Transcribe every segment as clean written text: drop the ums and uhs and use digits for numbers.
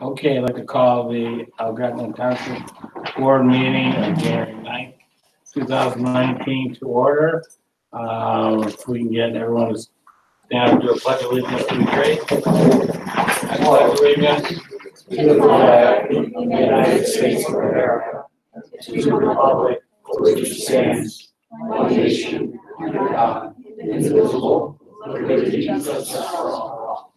Okay, I'd like to call the Algonquin Township Board meeting on January 9th, 2019 to order. If we can get everyone to stand up to a pledge of allegiance, to be great. I pledge allegiance to the flag of the United States of America, to the republic for which it stands, one nation, under God, indivisible, with liberty and justice for all.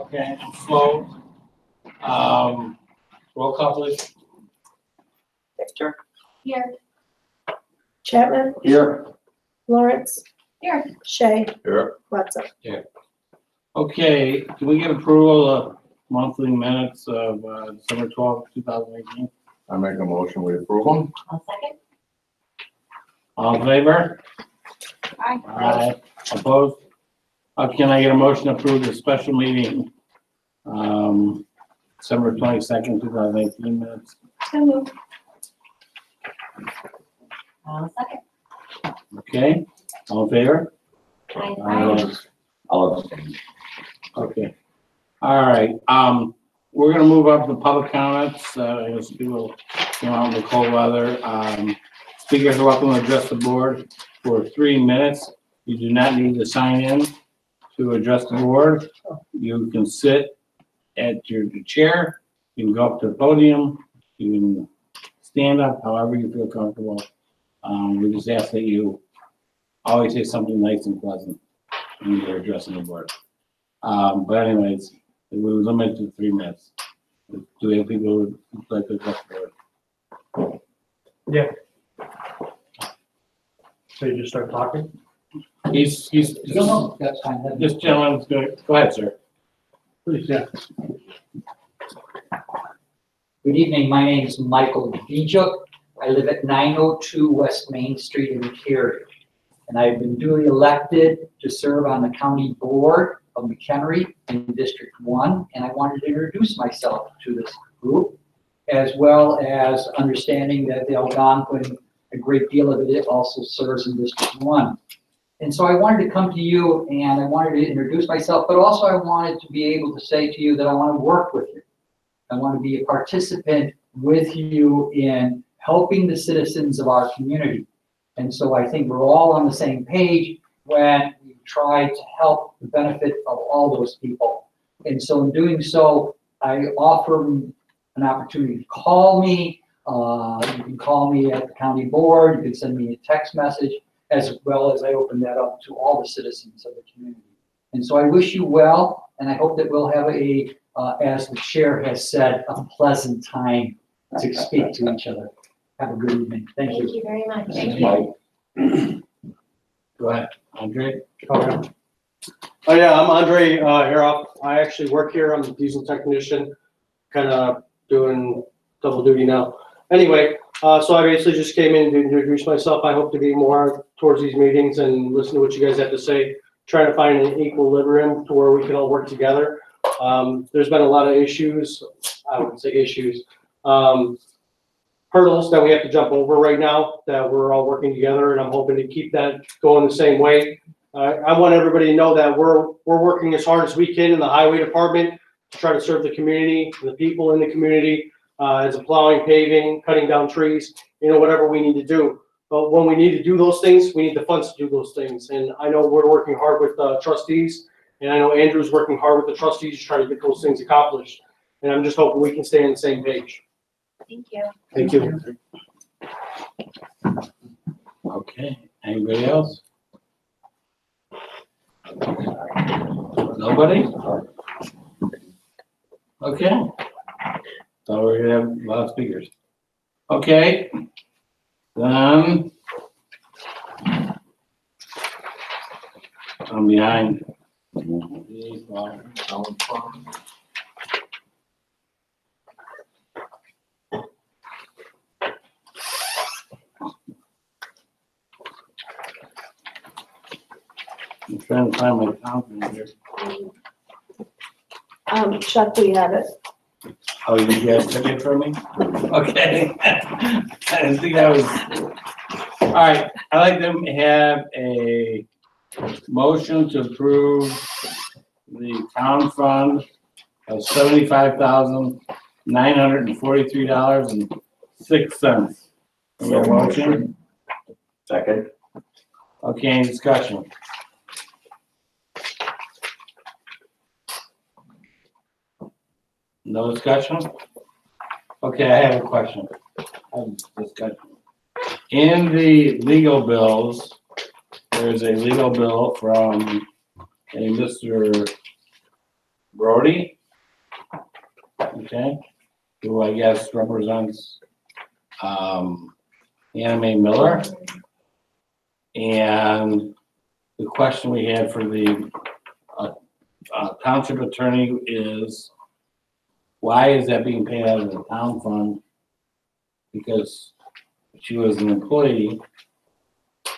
Okay, slow. Roll call, please. Victor. Here. Chapman. Here. Lawrence. Here. Shay. Here. Watson. Okay, can we get approval of monthly minutes of December 12th, 2018? I make a motion, we approve them. I'll second. All in favor? Aye. Aye. Opposed? Can I get a motion to approve the special meeting, December 22nd, 2018 minutes? So moved. I'll second. Okay, all in favor? Aye. I'll abstain. Okay. All right, we're gonna move up to public comments, as people came out in the cold weather. Speakers are welcome to address the board for 3 minutes. You do not need to sign in to address the board. You can sit at your chair, you can go up to the podium, you can stand up, however you feel comfortable. We just ask that you always say something nice and pleasant when you're addressing the board. But anyways, we were limited to 3 minutes. Do we have people who would like to address the board? Yeah. So you just start talking? He's No, that's fine. this gentleman's good. Go ahead, sir. Please, yeah. Good evening, my name is Michael Vijuk. I live at 902 West Main Street in Cary. And I've been duly elected to serve on the county board of McHenry in District 1. And I wanted to introduce myself to this group, as well as understanding that the Algonquin, a great deal of it also serves in District 1. And so I wanted to come to you and I wanted to introduce myself, but also I wanted to be able to say to you that I want to work with you. I want to be a participant with you in helping the citizens of our community. And so I think we're all on the same page when we try to help the benefit of all those people. And so in doing so, I offer an opportunity to call me. You can call me at the county board. You can send me a text message, as well as I open that up to all the citizens of the community. And so I wish you well, and I hope that we'll have a, as the chair has said, a pleasant time to speak to each other. Have a good evening. Thank you. Thank you very much. Thank you. Go ahead, Andre. Okay. Oh yeah, I'm Andre Haroff. I actually work here. I'm a diesel technician, kind of doing double duty now. Anyway, so I basically just came in to introduce myself. I hope to be more towards these meetings and listen to what you guys have to say, trying to find an equilibrium to where we can all work together. There's been a lot of issues, I wouldn't say issues, hurdles that we have to jump over right now that we're all working together, and I'm hoping to keep that going the same way. I want everybody to know that we're working as hard as we can in the highway department to try to serve the community, the people in the community, as a plowing, paving, cutting down trees, whatever we need to do. But when we need to do those things, we need the funds to do those things. And I know we're working hard with trustees, and I know Andrew's working hard with the trustees to try to get those things accomplished. And I'm just hoping we can stay on the same page. Thank you. Thank you. Okay, anybody else? Nobody? Okay. So we're gonna have a lot of speakers. Okay. Then I'm behind. I'm trying to find my account here. Chuck, we have it. Oh, you guys took it from me? Okay. I didn't think that was. All right, I'd like to have a motion to approve the town fund of $75,943.06. Motion? Second. Okay, any discussion? No discussion? Okay, I have a question. In the legal bills, there's a legal bill from a Mr. Brody, okay, who I guess represents Anna Mae Miller. And the question we had for the township attorney is, why is that being paid out of the town fund? Because she was an employee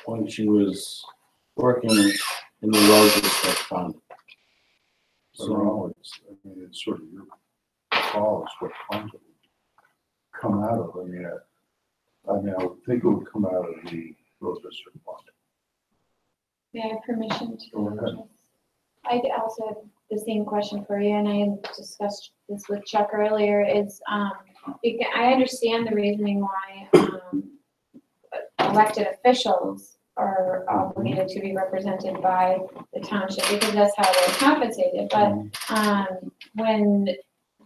when she was working in the road district fund. So it's sort of your call, is what funds it would come out of. I mean, I would think it would come out of the road district fund. May I have permission to? Go ahead. I also have the same question for you, and I had discussed this with Chuck earlier, is, because I understand the reasoning why, elected officials are obligated to be represented by the township, because that's how they're compensated, but, when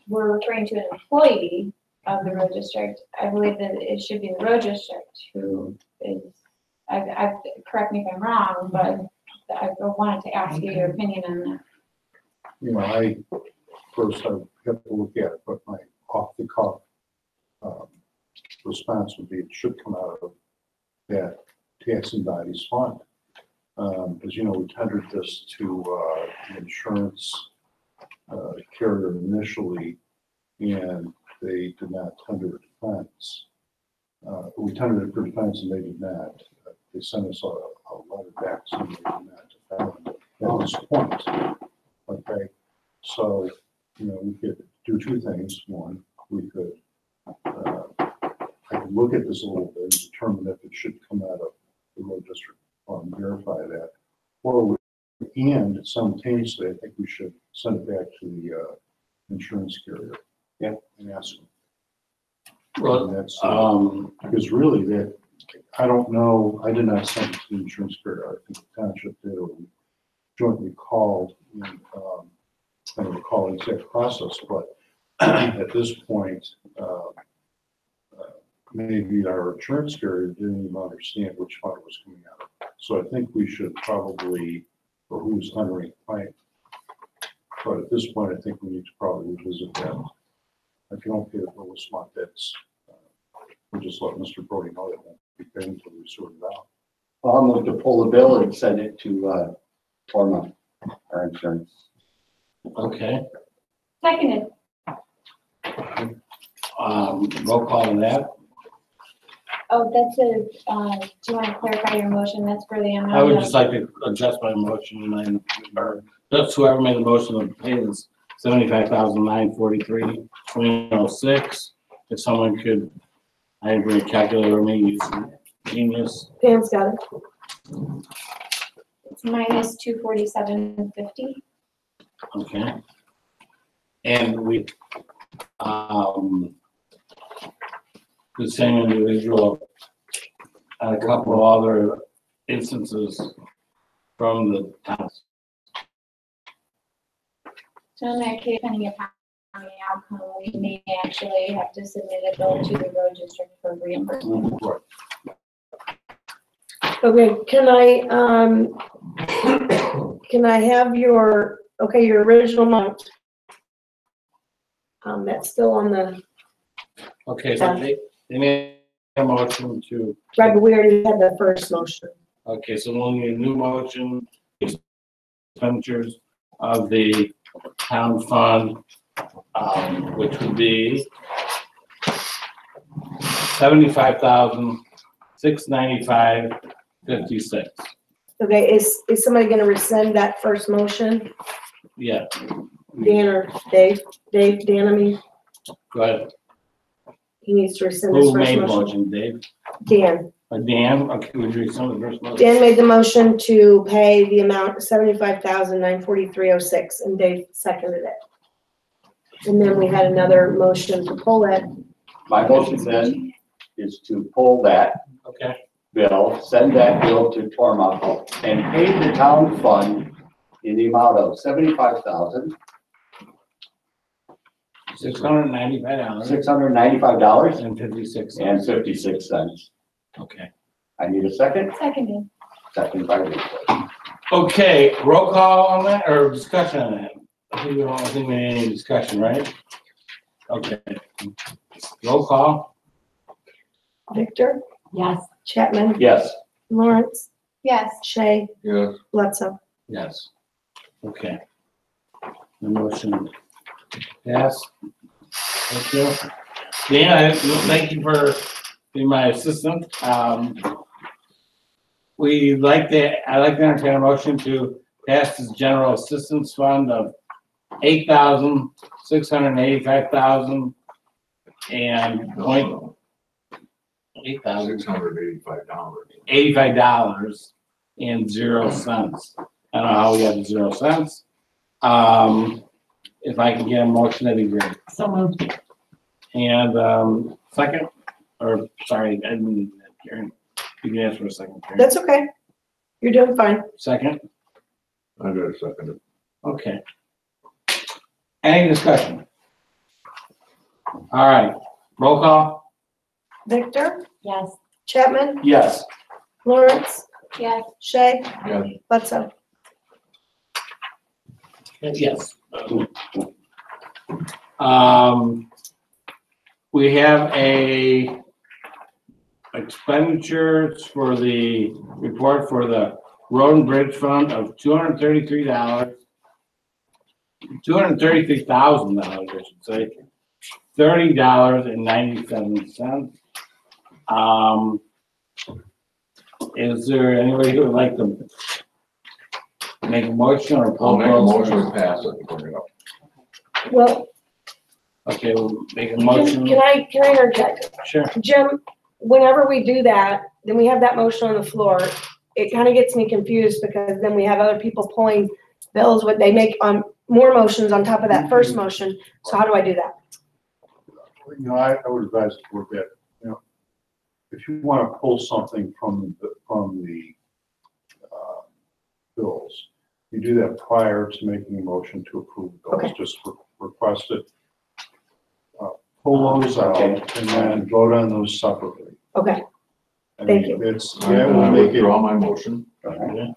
we're referring to an employee of the road district, I believe that it should be the road district who is, correct me if I'm wrong, but I wanted to ask you your opinion on that. You know, I have to look at it, but my off the cuff response would be it should come out of that taxing body's fund. As you know, we tendered this to the insurance carrier initially, and they did not tender a defense. We tendered it for defense and they did not. They sent us a letter back saying they did not defend at this point. Okay, so, you know, we could do two things. One, we could, I could look at this a little bit and determine if it should come out of the road district fund, verify that. And simultaneously, I think we should send it back to the insurance carrier. Yeah. And ask them. Well, And that's, because really that, I don't know, I did not send it to the insurance carrier. I think the township did, or we jointly called, and I don't recall the exact process, but at this point, maybe our insurance carrier didn't even understand which fund it was coming out of. So I think we should probably, or who's honoring the claim. But at this point, I think we need to probably revisit that. If you don't pay the bill this month, that's, we'll just let Mr. Brody know that won't be paid until we sort it out. I'll move to pull the bill and send it to Torma, our insurance. okay, Seconded. roll call on that. Oh, that's a, do you want to clarify your motion? That's for the amount I would of- just like to adjust my motion and then, or just whoever made the motion to pay this $75,943.06. If someone could, I agree, calculator me, it's genius. Pam's got it. It's minus 247.50. Okay. And we, the same individual, and a couple of other instances from the towns. So in that case, depending upon the outcome, we may actually have to submit a bill to the road district for reimbursement. Right. Okay, can I have your original amount? That's still on the, Okay, so they made a motion to, right, but we already had the first motion. okay, so we'll need a new motion, expenditures of the town fund, which would be $75,695.56. Okay, is somebody gonna rescind that first motion? Yeah, Dan or Dave? Dan, I mean, go ahead. he needs to rescind his Who first made the motion. motion, Dave? Dan, Dan, okay, would you read some of the first motion? Dan made the motion to pay the amount of $75,943.06 and Dave seconded it. And then we had another motion to pull it. My motion then is to pull that Okay, bill, send that bill to Torma, and pay the town fund in the amount of $75,695 $695 and 56 cents. and 56 cents. Okay. I need a second. Seconded. Second by Rachel. Okay, roll call on that or discussion on that? I think we don't think we need any discussion, right? Okay. Roll call. Victor, Yes. Chapman, Yes. Lawrence, Yes. Shay, Yes. Bledsoe. Yes. Okay. The motion passed. Thank you. Dan, thank you for being my assistant. I'd like to entertain a motion to pass this general assistance fund of $8,685,000 and $8,685 and 0 cents. I don't know how we got 0 cents. If I can get a motion, that'd be great. So moved. And, second, or sorry, I didn't mean that, Karen. You can ask for a second, Karen. That's okay. You're doing fine. Second? I got a second. Okay. Any discussion? All right, roll call. Victor, Yes. Chapman, Yes. Lawrence, Yes. Shay, Yes. Bledsoe. Yes. We have a expenditures for the report for the road and bridge fund of $233,000, I should say, $30.97. Is there anybody who would like to make a motion or pull? to pass it. Well, Okay, we'll make a can motion. I interject? Sure. Jim, whenever we do that, then we have that motion on the floor. It kind of gets me confused because then we have other people pulling bills, what they make on more motions on top of that first motion. So how do I do that? I would advise to work that, if you want to pull something from the bills, you do that prior to making a motion to approve the bills. Okay. Just request it, pull those out, and then vote on those separately. Okay, I Thank mean, you. It's, that will make it. my motion. Okay.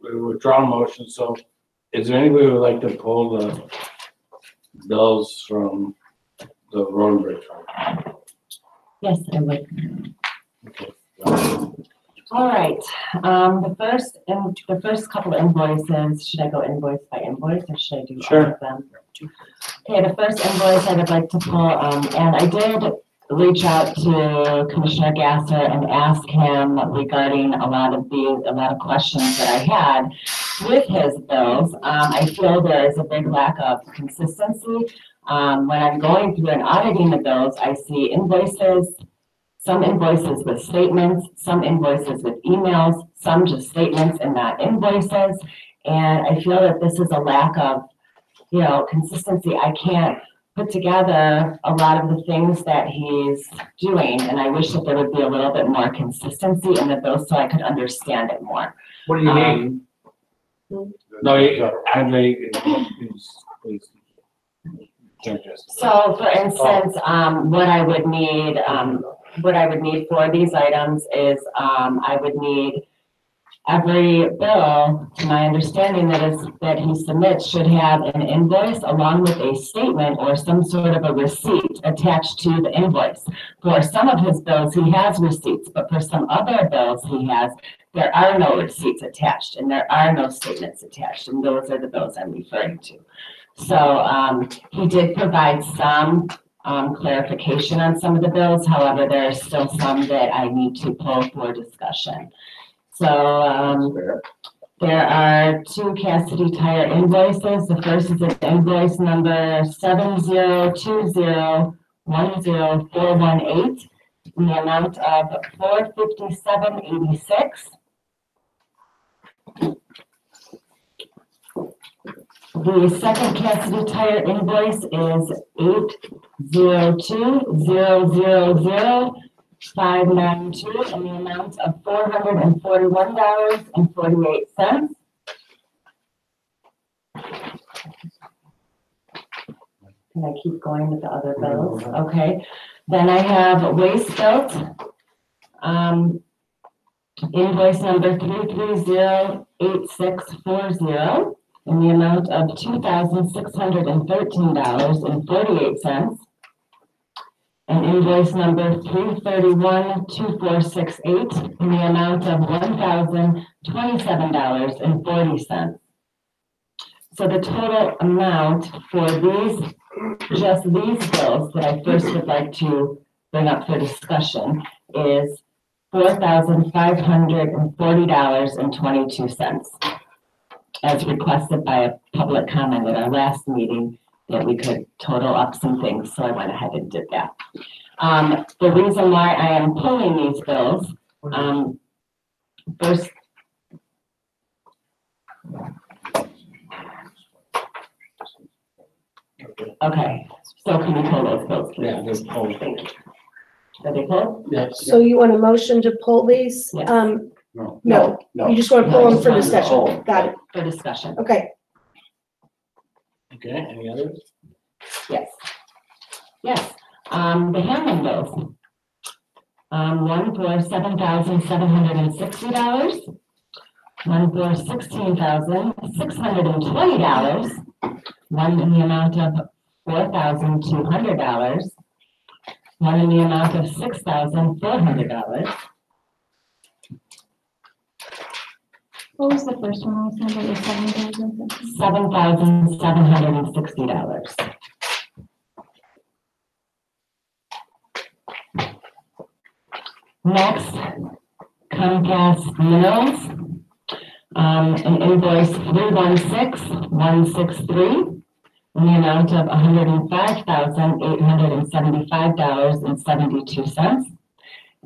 We withdraw a motion, so is there anybody who would like to pull the bills from the road and bridge fund? Yes, I would. Okay. All right, the first couple of invoices, should I go invoice by invoice or should I do all Sure. of them? Okay, the first invoice I would like to pull, and I did reach out to Commissioner Gasser and ask him regarding a lot of questions that I had with his bills. I feel there is a big lack of consistency. When I'm going through and auditing the bills, I see invoices, some invoices with statements, some invoices with emails, some just statements and not invoices. And I feel that this is a lack of, consistency. I can't put together a lot of the things that he's doing. And I wish that there would be a little bit more consistency in the bills so I could understand it more. What do you mean? No, Andre, please. So for instance, what I would need for these items is, I would need every bill, to my understanding that he submits should have an invoice along with a statement or some sort of a receipt attached to the invoice. For some of his bills, he has receipts, but for some other bills there are no receipts attached and there are no statements attached, and those are the bills I'm referring to. So he did provide some clarification on some of the bills. However, there are still some that I need to pull for discussion. So there are 2 Cassidy Tire invoices. The first is invoice number 702010418. in the amount of $457.86. The second Cassidy Tire invoice is 802000592 in the amount of $441.48. Can I keep going with the other bills? Okay. Then I have waste bill, invoice number 3308640 in the amount of $2,613.48. And invoice number 3312468 in the amount of $1,027.40. So the total amount for just these bills that I first would like to bring up for discussion is $4,540.22, as requested by a public comment at our last meeting that we could total up some things, so I went ahead and did that. The reason why I am pulling these bills, first, okay, so can we pull those bills, please? Yeah, there's whole Thank you. Are they pulled? Yes. So you want a motion to pull these? Yes. No, you just want to pull them for discussion. Got it. For discussion, Okay. Okay, any others? yes. Yes, the Hamlin bills. One for $7,760, one for $16,620, one in the amount of $4,200, one in the amount of $6,400. What was the first one? I was number was 7,000. $7,760. Next, Comcast Minerals, an invoice 316163 in the amount of $105,875.72.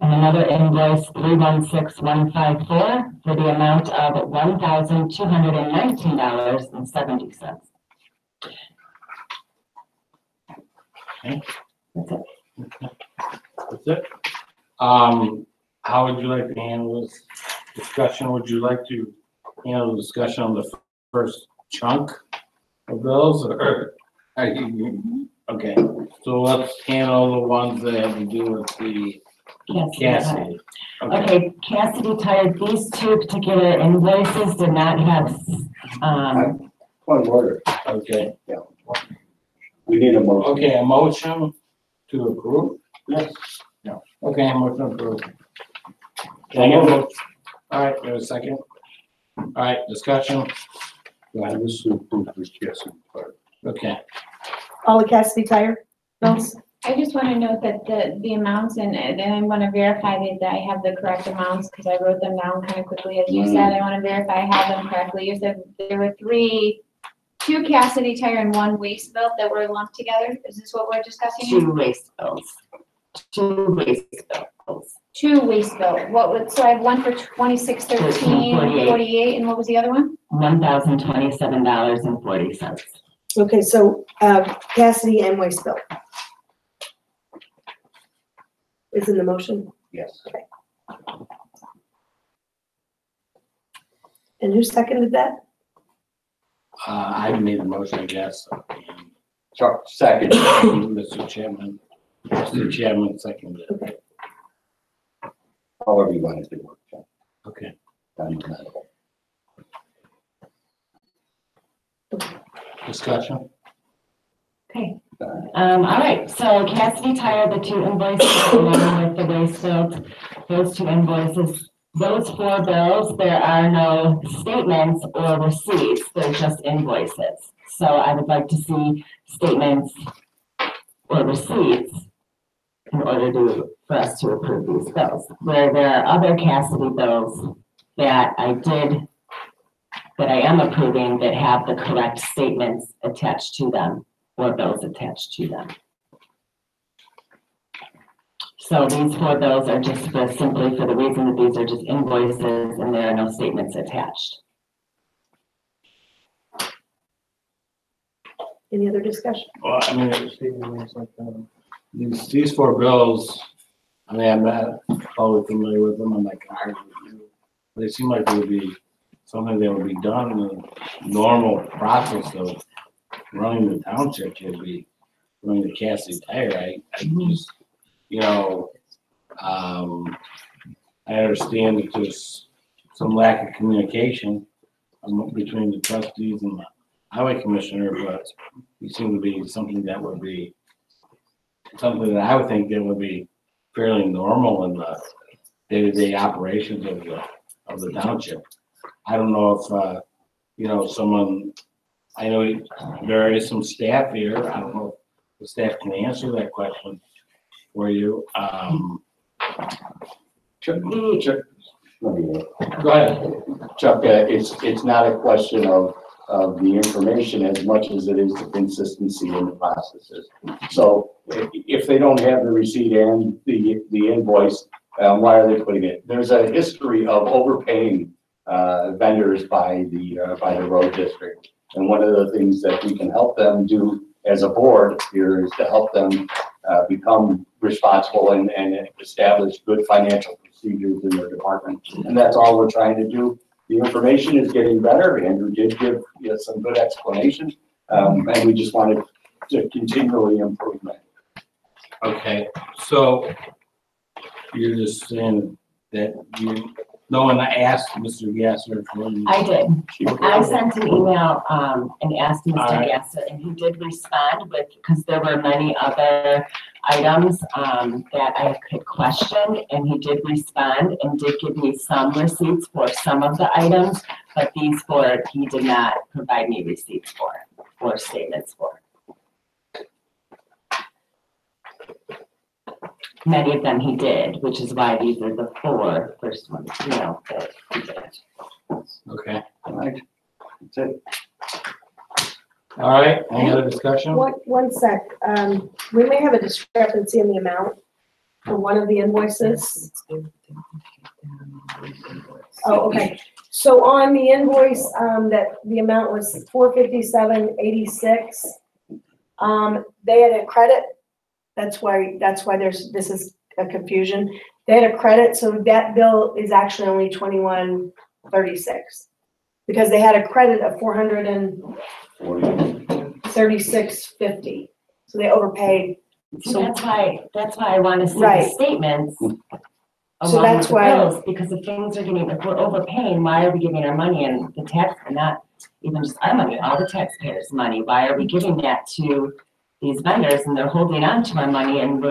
And another invoice 316154 for the amount of $1,219.70. Okay. That's it. That's it. How would you like to handle this discussion? Would you like to handle the discussion on the first chunk of bills, or are you, okay, so let's handle the ones that have to do with the Cassidy. Okay, Cassidy Tire, these two particular invoices did not have, Point of order. Okay, We need a motion. okay, a motion to approve? Yes. No. Okay, a motion to approve. Can I get a motion? All right, there's a second. All right, discussion. Go ahead. This is approved with Cassidy Tire. Okay, All the Cassidy Tire bills? I just want to note that the amounts and I want to verify that I have the correct amounts because I wrote them down kind of quickly. As you said, I want to verify I have them correctly. You said there were two Cassidy Tire and one waste bill that were lumped together. Is this what we're discussing? two waste bills. Two waste bills. Two waste bill. So I have one for 2613.48, and what was the other one? $1,027.40. Okay, so Cassidy and waste bill. Is in the motion. Yes. And who seconded that? I made a motion, I guess. Sure, second. Mr. Chairman. Mr. Chairman seconded. Okay. However you want to do it. Okay. Doesn't matter. Discussion? Okay. All right, so Cassidy Tire, the two invoices along with the waste bills, those two invoices, those four bills, there are no statements or receipts, they're just invoices. So I would like to see statements or receipts in order for us to approve these bills. Where there are other Cassidy bills that I am approving that have the correct statements attached to them or bills attached to them. So these 4 bills are just simply for the reason that these are just invoices and there are no statements attached. Any other discussion? Well, I mean, these 4 bills, I mean, I'm not totally familiar with them, I'm not gonna argue with you. They seem like they would be something that would be done in the normal process of running the township, would be running the Cassidy Tire. I just, you know, I understand that there's some lack of communication between the trustees and the highway commissioner, but it seemed to be something that would be something that I would think that would be fairly normal in the day-to-day operations of the township. I don't know if, you know, someone, I know there is some staff here. I don't know if the staff can answer that question for you. Chuck, let me, Go ahead. Chuck, it's not a question of the information as much as it is the consistency in the processes. So if they don't have the receipt and the invoice, why are they putting it? There's a history of overpaying vendors by the road district. And one of the things that we can help them do as a board here is to help them become responsible and establish good financial procedures in their department. And that's all we're trying to do. The information is getting better. Andrew did give some good explanation, and we just wanted to continually improve that. Okay, so you're just saying that no one asked Mr. Gasser for you? I did. I sent an email and asked Mr. All right. Gasser, and he did respond with, because there were many other items that I could question, and he did respond and did give me some receipts for some of the items, but these 4 he did not provide me receipts for or statements for. Many of them he did, which is why these are the 4 first ones, you know, that he did. Okay, All right, that's it. all right, any other discussion? One sec, we may have a discrepancy in the amount for one of the invoices. Oh, okay, so on the invoice, that the amount was $457.86. They had a credit, that's why this is a confusion. They had a credit, so that bill is actually only $21.36. Because they had a credit of $436.50, so they overpaid. So that's why I want to see the Right. statements So along that's with the why- bills, because if things are getting, if we're overpaying, why are we giving our money and the tax, not even just our money, all the taxpayers' money? Why are we giving that to these vendors and they're holding on to our money and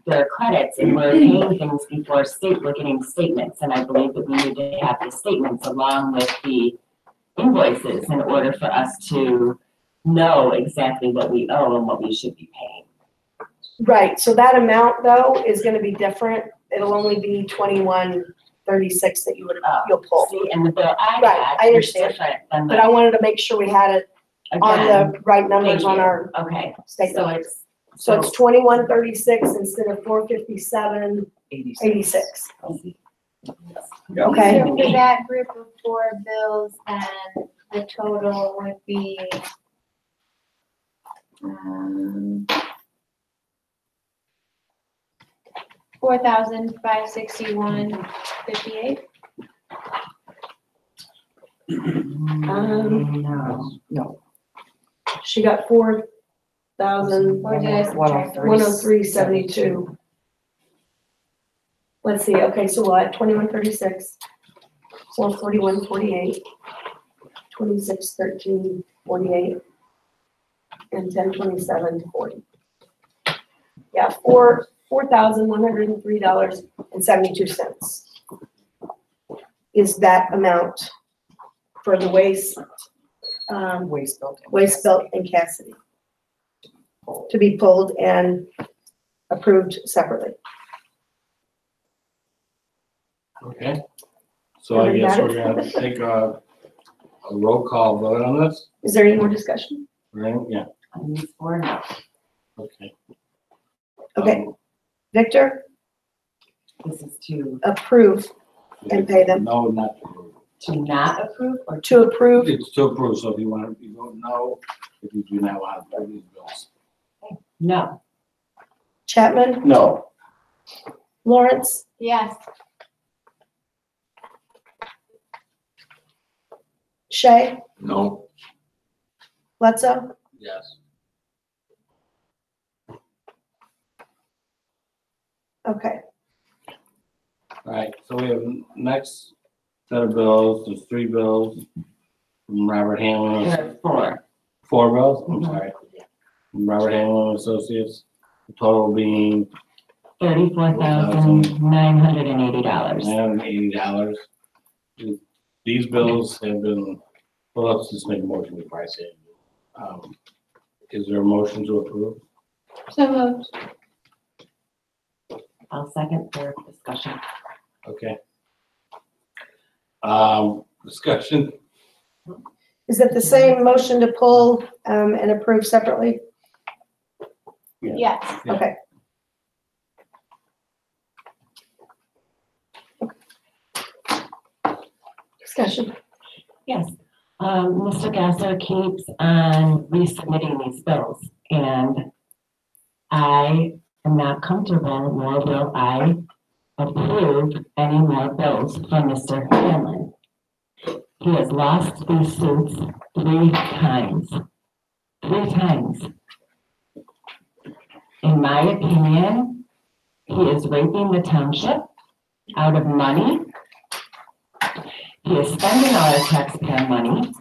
their credits and we're paying things before we're getting statements, and I believe that we need to have the statements along with the invoices in order for us to know exactly what we owe and what we should be paying. Right, so that amount though is gonna be different. It'll only be $21.36 that you'll pull. See, and the bill I Right, got I is understand. different than But I wanted to make sure we had it on again, the right numbers thank on you. our Okay, so statement. it's, So it's $21.36 instead of $457.86. Okay. So for that group of 4 bills, then the total would be, $4,561.58. No. She got 4,000. Or did I subtract? 103.72. Let's see, okay, so we'll add 21.36, 441.48, 26.13.48, and 10.27.40. Yeah, $4,103.72 is that amount for the waste belt and Cassidy to be pulled and approved separately. Okay, so I guess we're gonna take a roll call vote on this, Is there any more discussion? right? Yeah, or no. okay. Okay. Victor, This is to approve and pay them. No, not to approve. not approve or To approve, It's to approve, so if you want, you vote no, if you do not want to pay these bills. no? Chapman, No, Lawrence, Yes. Shay, No. Bledsoe, Yes. okay. All right, so we have next set of bills, there's 3 bills from Robert Hamlin. There are 4. 4 bills, I'm Mhm. sorry. From Robert Hamlin Associates, the total being $34,980. $980. These bills have been, well, let's just make a motion before I say it. Is there a motion to approve? So moved. I'll second for discussion. Okay. Discussion, Is it the same motion to pull, and approve separately? Yeah. Yes. Yeah. Okay. Discussion. Yes, Mr. Gasser keeps on resubmitting these bills, and I am not comfortable, nor will I approve any more bills from Mr. Hanlon. He has lost these suits 3 times. 3 times. In my opinion, he is raping the township out of money. He is spending all our taxpayer money.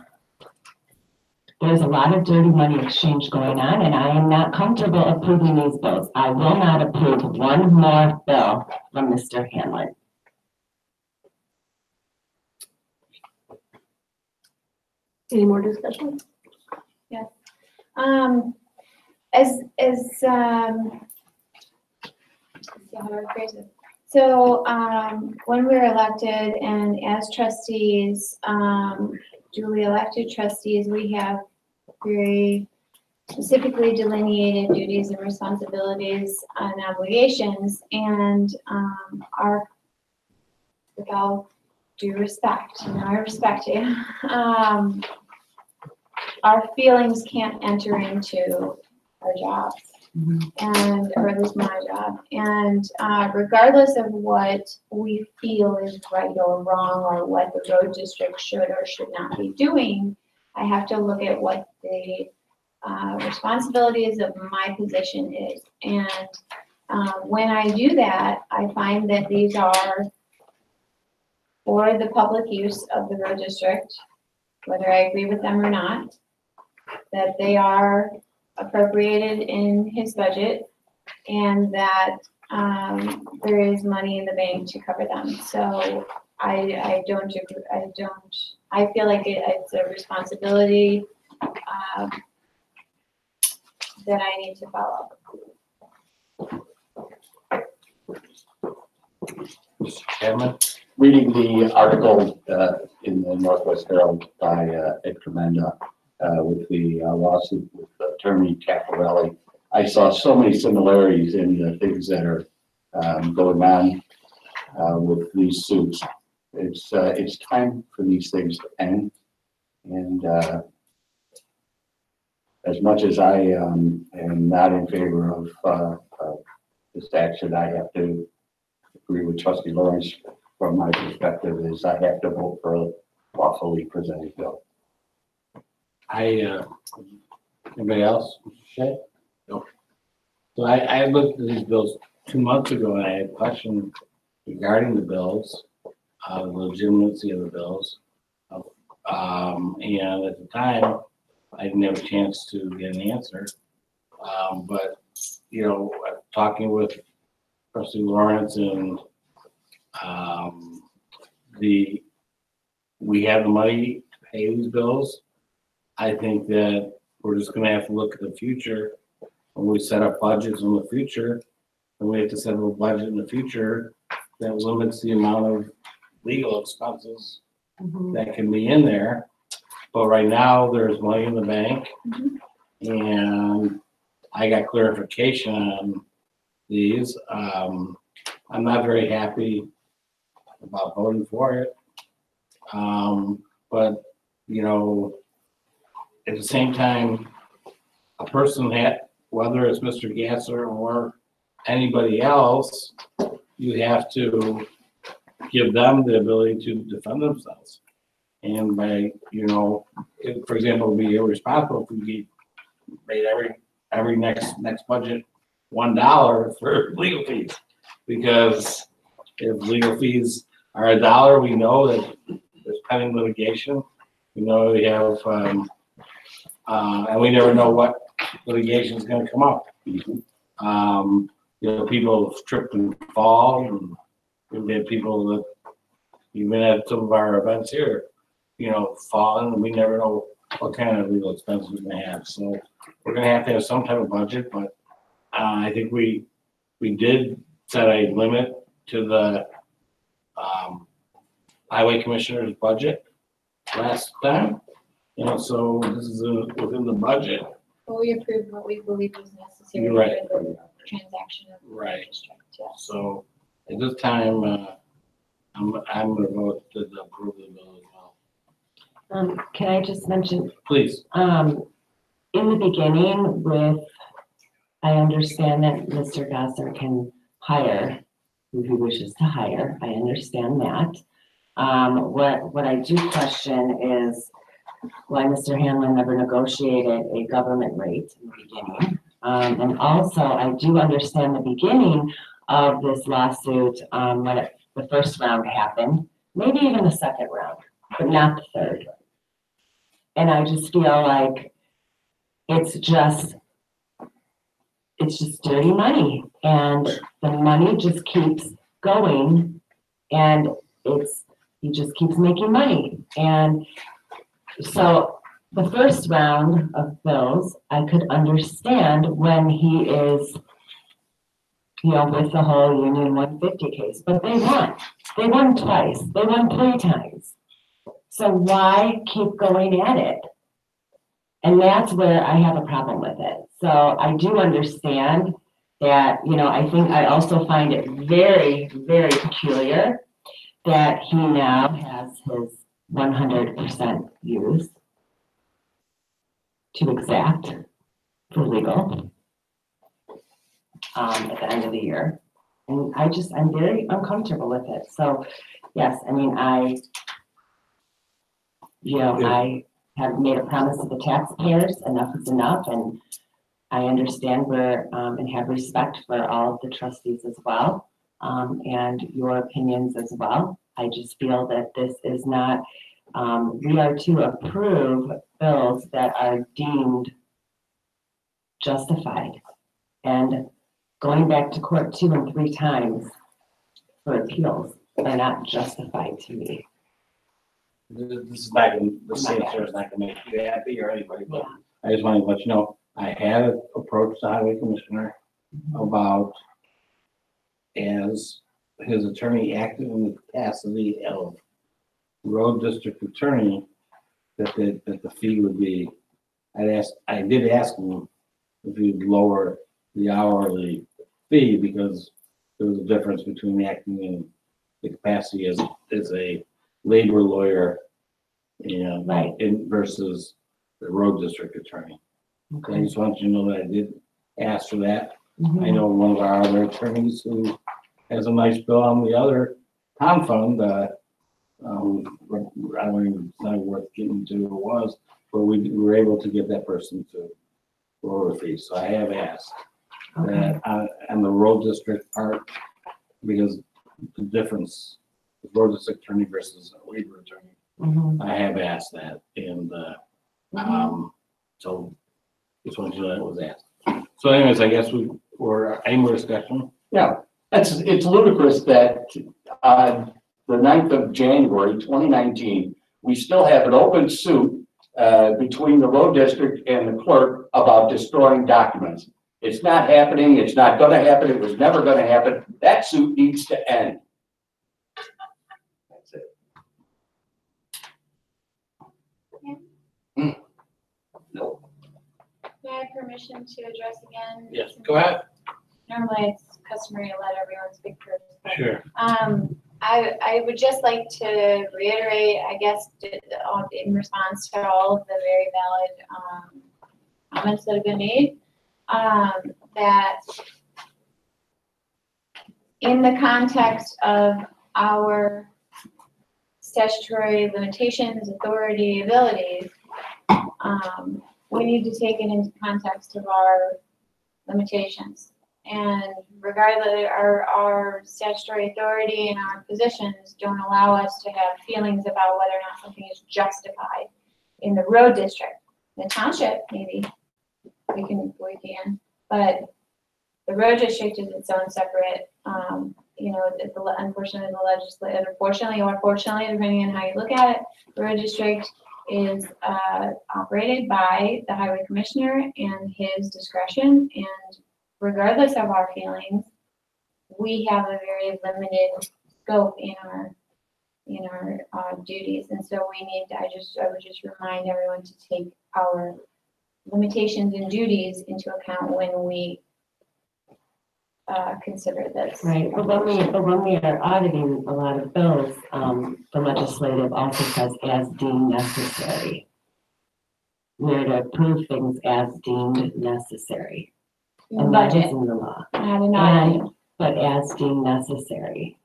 There's a lot of dirty money exchange going on, and I am not comfortable approving these bills. I will not approve one more bill from Mr. Hanlon. Any more discussion? As, let's see how to phrase it. So, when we were elected and as trustees, duly elected trustees, we have very specifically delineated duties and responsibilities and obligations, and, with all due respect, and I respect you, our feelings can't enter into our jobs. And, or at least my job, and regardless of what we feel is right or wrong, or what the road district should or should not be doing, I have to look at what the responsibilities of my position is. And when I do that, I find that these are for the public use of the road district, whether I agree with them or not, that they are appropriated in his budget, and that there is money in the bank to cover them. So I don't agree, I feel like it's a responsibility that I need to follow. Mr. Chairman? reading the article in the Northwest Herald by Ed Tremenda with the lawsuit with Attorney Caffarelli, I saw so many similarities in the things that are going on with these suits. It's time for these things to end. And as much as I am not in favor of this action, I have to agree with Trustee Lawrence. From my perspective, is I have to vote for a lawfully presented bill. Anybody else? Shay? No. So I looked at these bills 2 months ago, and I had questions regarding the bills, the legitimacy of the bills. And at the time, I didn't have a chance to get an answer. But, you know, talking with Trustee Lawrence and we have the money to pay these bills. I think that we're just gonna have to look at the future. When we set up budgets in the future, and we have to set up a budget in the future that limits the amount of legal expenses that can be in there. But right now, there's money in the bank, and I got clarification on these. I'm not very happy about voting for it. But, you know, at the same time, a person that, whether it's Mr. Gasser or anybody else, you have to give them the ability to defend themselves. And by, you know, for example, it would be irresponsible if we made every next budget $1 for legal fees. Because if legal fees are $1, we know that there's pending litigation. We know we have, and we never know what litigation is going to come up. You know, people trip and fall, and we've had people that even at some of our events here, you know, falling, and we never know what kind of legal expenses we're going to have. So we're going to have some type of budget, but I think we did set a limit to the highway commissioner's budget last time. You know, so this is within the budget. Well, we approved what we believe was necessary Right. for the transaction of the Right. district, yes. So at this time, I'm going to vote to approve the bill as well. Can I just mention, Please. in the beginning I understand that Mr. Gasser can hire who he wishes to hire. I understand that. What I do question is why Mr. Hanlon never negotiated a government rate in the beginning. And also, I do understand the beginning of this lawsuit, when the first round happened, maybe even the second round, but not the third. And I just feel like it's just dirty money, and the money just keeps going, and he just keeps making money. And so the first round of bills, I could understand when he is, you know, with the whole Union 150 case, but they won twice, they won 3 times. So why keep going at it? And that's where I have a problem with it. So I do understand that, you know, I also find it very, very peculiar that he now has his 100% use to exact for legal at the end of the year. And I'm very uncomfortable with it. So yes, I mean, I have made a promise to the taxpayers, enough is enough, and I understand and have respect for all of the trustees as well, and your opinions as well. I just feel that this is not, we are to approve bills that are deemed justified. And going back to court 2 and 3 times for appeals are not justified to me. This is not going, the state chair is not going to make you happy or anybody, but I just want to let you know, I had approached the highway commissioner about, as his attorney acted in the capacity of road district attorney, that the fee would be, I did ask him if he'd lower the hourly fee, because there was a difference between acting in the capacity as a labor lawyer, you know, Right. versus the road district attorney. Okay. I just want you to know that I did ask for that. Mhm. I know one of our other attorneys who has a nice bill on the other town fund, I don't even, it's not worth getting to who it was, but we were able to get that person to lower the fee. So I have asked that on the road district part, because the difference, the road district attorney versus a labor attorney, Mhm. I have asked that, and so just wanted you to know that was asked. So anyways, I guess we're any more discussion? Yeah, it's ludicrous that on the 9th of January, 2019, we still have an open suit between the road district and the clerk about destroying documents. It's not happening. It's not going to happen. It was never going to happen. That suit needs to end. That's it. No. May I have permission to address again? Yes, go ahead. Normally it's customary to let everyone speak first, but Sure. I would just like to reiterate, I guess, in response to all of the very valid, comments that have been made, that in the context of our statutory limitations, authority, abilities, we need to take it into context of our limitations. And regardless, our statutory authority and our positions don't allow us to have feelings about whether or not something is justified in the road district. The township, maybe, we can, but the road district is its own separate, unfortunately, the legislature, unfortunately or fortunately, depending on how you look at it, the road district is operated by the highway commissioner and his discretion, and regardless of our feelings, we have a very limited scope in our duties, and so we need to, I would just remind everyone to take our limitations and duties into account when we consider this. Right, but when we are auditing a lot of bills, the legislative also says as deemed necessary. We're to approve things as deemed necessary. And that is Budget, in the law. not an audit. But as deemed necessary.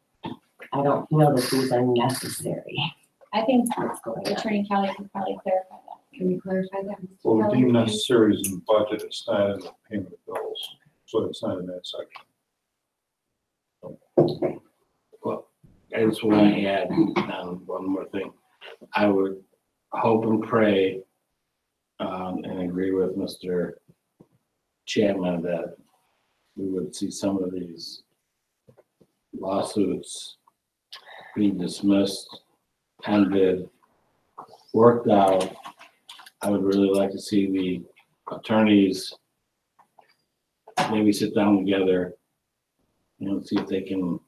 I don't feel that these are necessary. I think What's going on? Attorney Kelly can probably clarify that. Can you clarify that? Mr. Well, Kelly? deemed necessary is in the budget, it's not in the payment of bills, so it's not in that section. Well, I just want to add one more thing. I would hope and pray and agree with Mr. Chapman that we would see some of these lawsuits be dismissed, ended, worked out. I would really like to see the attorneys maybe sit down together, see if they can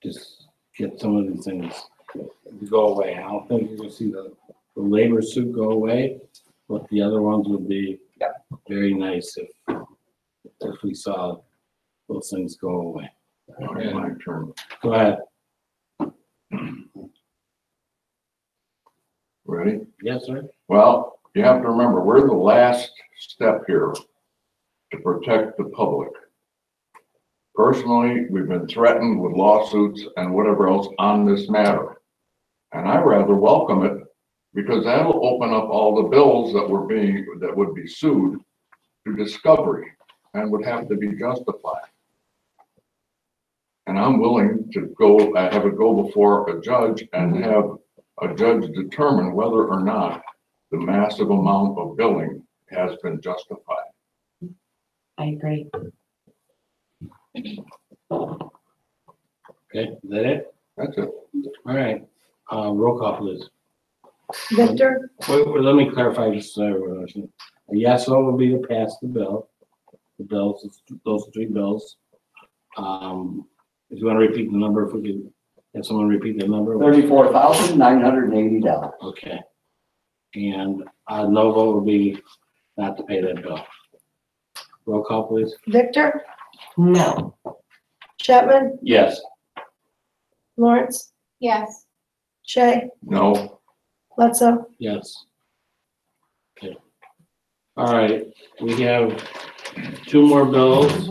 just get some of these things to go away. I don't think you're gonna see the labor suit go away, but the other ones would be very nice if we saw those things go away. My turn. Go ahead. Ready? Yes, sir. Well, you have to remember, we're the last step here to protect the public. Personally, we've been threatened with lawsuits and whatever else on this matter. And I rather welcome it because that'll open up all the bills that would be sued to discovery and would have to be justified. And I'm willing to have it go before a judge and have a judge determine whether or not the massive amount of billing has been justified. I agree. Okay, is that it? That's it. All right. Roll call, please. Victor, Wait, let me clarify this. A yes vote would be to pass the bill. The bills, those three bills. If you want to repeat the number, if we could have someone repeat the number. $34,980. Okay. And no vote would be not to pay that bill. Roll call, please. Victor, No. Chapman, Yes. Lawrence, Yes, Shay, No, Bledsoe. Yes. Okay. All right, we have two more bills.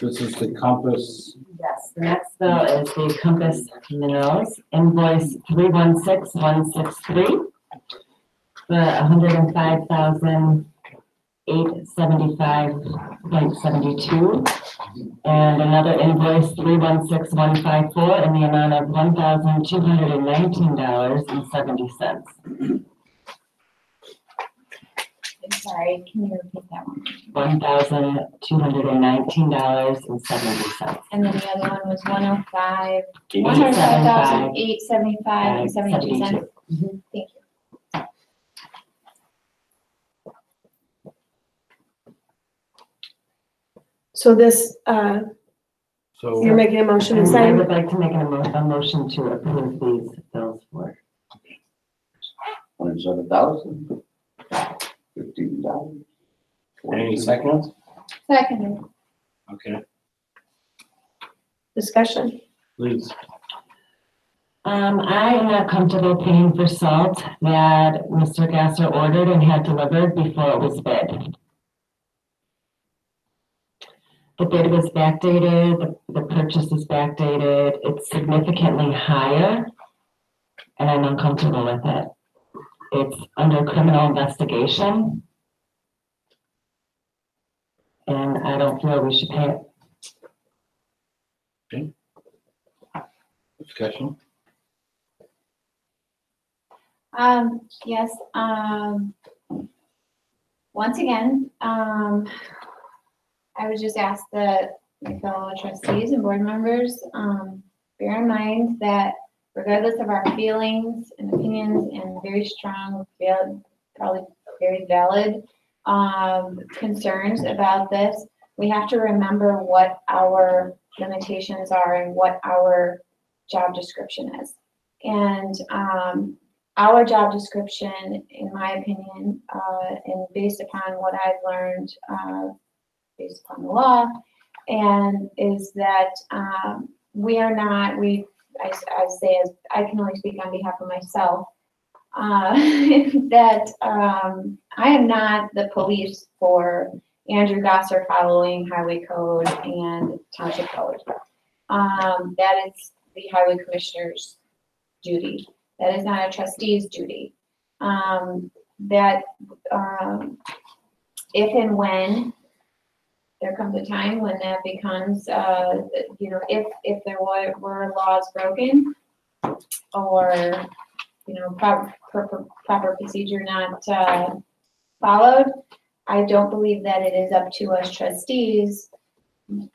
This is the Compass. Yes, the next bill is the Compass Minerals invoice 316163 for $105,875.72. And another invoice 316154 in the amount of $1,219.70. I'm sorry, can you repeat that one? $1,219.70. And then the other one was 105, $105,875 $105,875.72. Thank you. So this, So you're making a motion to And I sign? would like to make a motion to approve these bills for. $27,000. $15. any seconds? Second, Okay. Discussion. Please. I am not comfortable paying for salt that Mr. Gasser ordered and had delivered before it was bid. The bid was backdated, the purchase is backdated, it's significantly higher, and I'm uncomfortable with it. It's under criminal investigation. And I don't feel we should pay it. Discussion. Yes, once again, I would just ask that my fellow trustees and board members, bear in mind that regardless of our feelings and opinions and very strong, probably very valid, concerns about this, we have to remember what our limitations are and what our job description is. And, our job description, in my opinion, and based upon what I've learned, based upon the law, and is that we are not, I say, as I can only speak on behalf of myself, that I am not the police for Andrew Gosser following highway code and township code. That is the highway commissioner's duty. That is not a trustee's duty. That if and when there comes a time when that becomes, if there were laws broken or, proper procedure not followed, I don't believe that it is up to us trustees,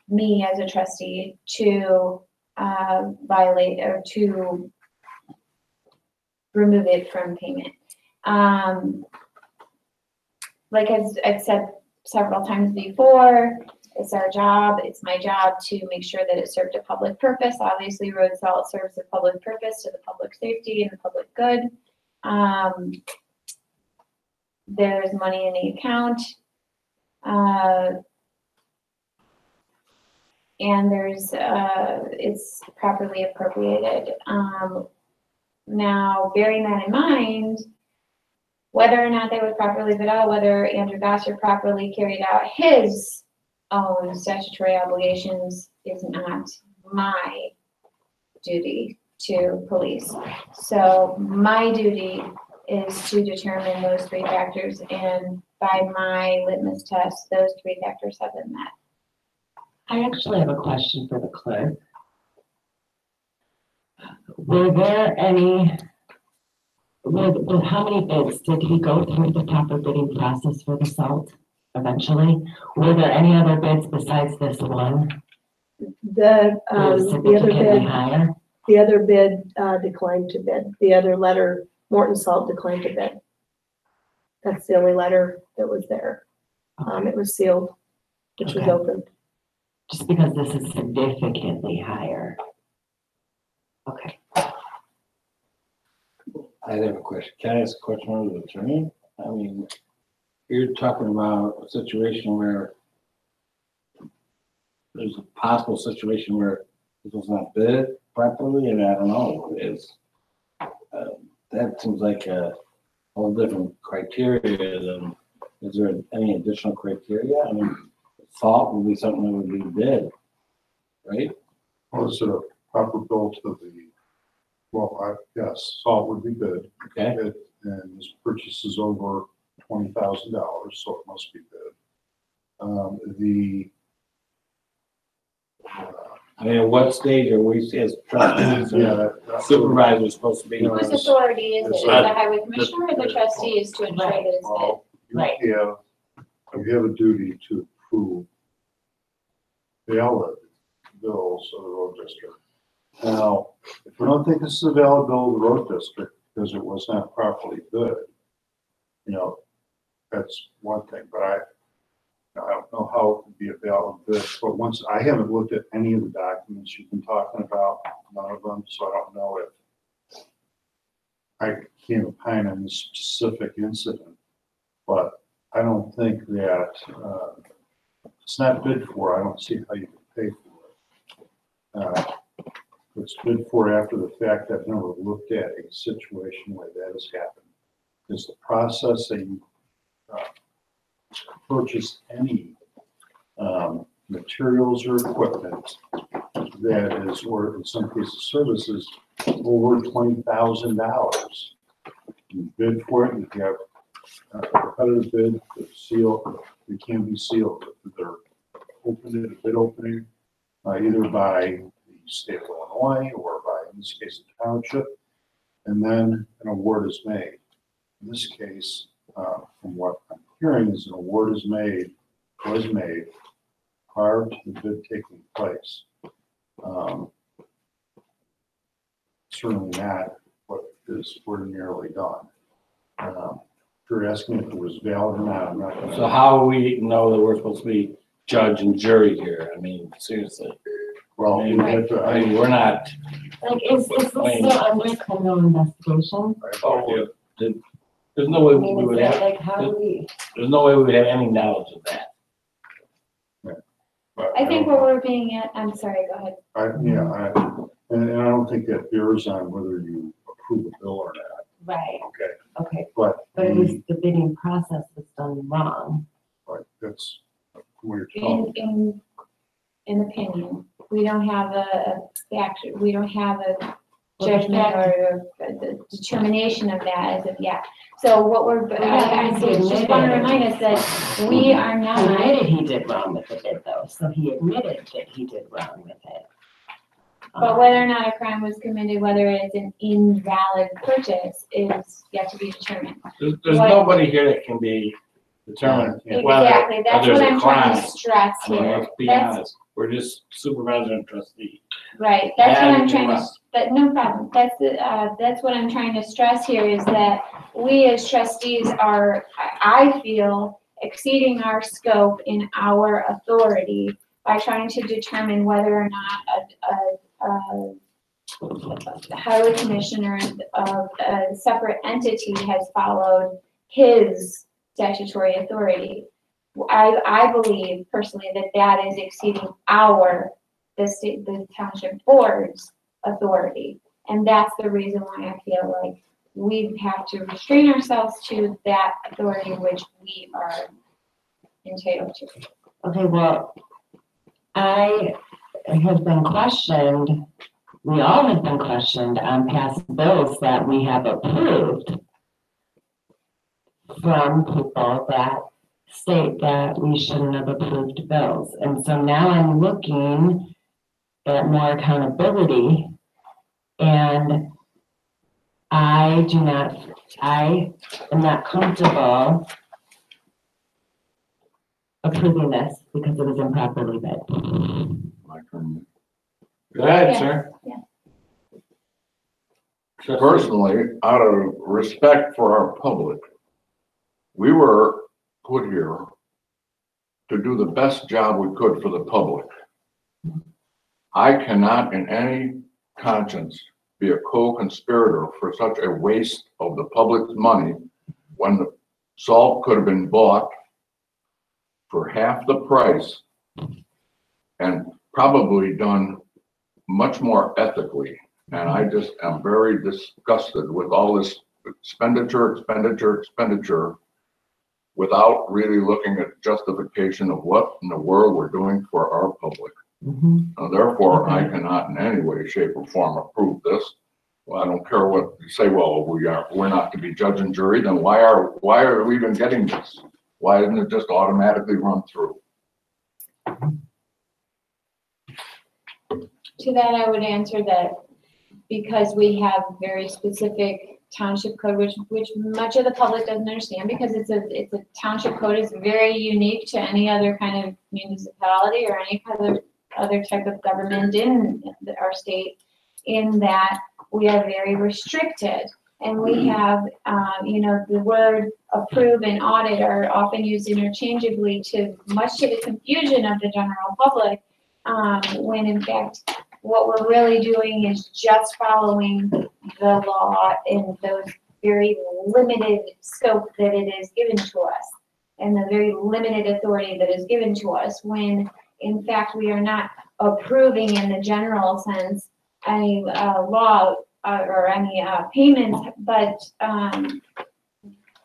me as a trustee, to violate or to remove it from payment. Like I've said several times before, it's our job, it's my job to make sure that it served a public purpose. Obviously, road salt serves a public purpose to the public safety and the public good. There's money in the account. And it's properly appropriated. Now, bearing that in mind, whether or not they would properly bid out, whether Andrew Gosser properly carried out his own statutory obligations is not my duty to police. So my duty is to determine those three factors, and by my litmus test, those three factors have been met. I actually have a question for the clerk. Were there any, with how many bids did he go through the proper bidding process for the salt eventually? Were there any other bids besides this one? The other Significantly bid, higher? the other bid declined to bid. The other letter, Morton Salt, declined to bid. That's the only letter that was there. It was sealed, which was Okay. open. Just because this is significantly higher. Okay. I have a question. Can I ask a question of the attorney? I mean, you're talking about a situation where there's a possible situation where it was not bid properly, and I don't know what it is. That seems like a whole different criteria than, is there any additional criteria? I mean, salt would be something that would be bid, right? Or is it a proper bill to the, yes, salt would be bid. Okay. And this purchase is over $20,000, so it must be bid. I mean, at what stage are we as trustees and supervisors supposed to be? You know, Whose authority is it? Is it the highway commissioner or the trustees to ensure that it's bid? Well, Right. you have a duty to approve valid bills of the road district. Now, if we don't think this is a valid bill of the road district because it was not properly bid, that's one thing, but I don't know how it would be a valid bid. But once, I haven't looked at any of the documents you've been talking about, none of them, so I don't know if I can't opine on this specific incident. But I don't think that it's not bid for. I don't see how you can pay for it. it's bid for after the fact. I've never looked at a situation where that has happened. Is the process that you purchase any materials or equipment that is, or in some cases services, over $20,000. You bid for it, you have a competitive bid, the seal, it can be sealed. They're opened at a bid opening, either by the state of Illinois or by, in this case, the township, and then an award is made. In this case, from what I'm hearing, is an award was made prior to the bid taking place. Certainly not what is ordinarily done. If you're asking if it was valid or not, I'm not gonna. So how do we know that we're supposed to be judge and jury here? I mean, seriously. Well, you have to, I mean, we're not, Like, is this still under criminal investigation? oh, there's no way I we mean, would is that have, like, how do we? there's no way we would have any knowledge of that. but I think don't- what we're being at, I'm sorry, go ahead. And I don't think that bears on whether you approve a bill or not, Right, okay? okay, But, but at least the bidding process was done wrong. but that's what you're talking. In opinion, we don't have we don't have a Well, judgment the fact- or the determination of that as of yet. So what I just want to remind us that we are He not, admitted he did wrong with the bid though, so he admitted that he did wrong with it. but whether or not a crime was committed, whether it's an invalid purchase is yet to be determined. There's What- nobody here that can be determined whether, Exactly, that's there's what a I'm trying crime. to stress I mean, here. let's be That's honest, we're just supervisor and trustee. right, that's what I'm And trying to, interrupt. but no problem, that's what I'm trying to stress here is that we as trustees are, I feel, exceeding our scope in our authority by trying to determine whether or not a highway commissioner of a separate entity has followed his statutory authority. I believe personally that that is exceeding the township board's authority. And that's the reason why I feel like we have to restrain ourselves to that authority which we are entitled to. Okay, well, I have been questioned, we all have been questioned on past bills that we have approved from people that state that we shouldn't have approved bills. And so now I'm looking at more accountability, and I am not comfortable approving this because it was improperly bid. My turn. Go ahead, Yeah. sir. Yeah. Personally, out of respect for our public, we were put here to do the best job we could for the public. I cannot in any conscience be a co-conspirator for such a waste of the public's money when the salt could have been bought for half the price and probably done much more ethically. And I just am very disgusted with all this expenditure without really looking at justification of what in the world we're doing for our public. Therefore, I cannot in any way, shape, or form approve this. Well, I don't care what you say, well, we're not to be judge and jury, then why are we even getting this? Why isn't it just automatically run through? To that, I would answer that because we have very specific township code, which much of the public doesn't understand because it's a township code is very unique to any other kind of municipality or any other type of government in our state, in that we are very restricted. And we have, the word approve and audit are often used interchangeably much to the confusion of the general public, when in fact, what we're really doing is just following the law in those very limited scope that it is given to us and the very limited authority that is given to us, when in fact we are not approving in the general sense any law or any payments, but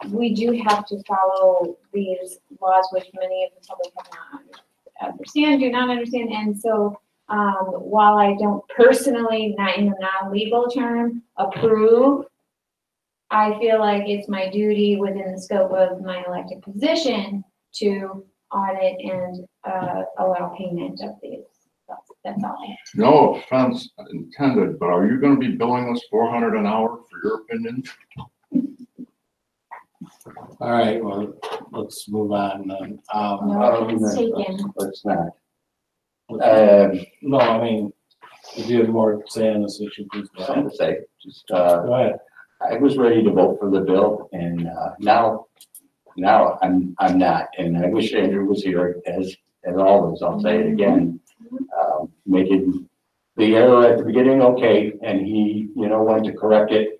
we do have to follow these laws, which many of the public do not understand. And so while I don't personally, not in a non-legal term, approve, I feel like it's my duty within the scope of my elected position to audit and allow payment of these. That's all I have. No offense intended, but are you gonna be billing us $400 an hour for your opinion? All right, well, let's move on then. No, it's taken. Let's not. No, I mean, if you have more to say on this issue, please go Something ahead. to say, just, Go ahead. I was ready to vote for the bill and, now I'm not. And I wish Andrew was here as always, I'll say it again. Making the error at the beginning, okay, and he, went to correct it.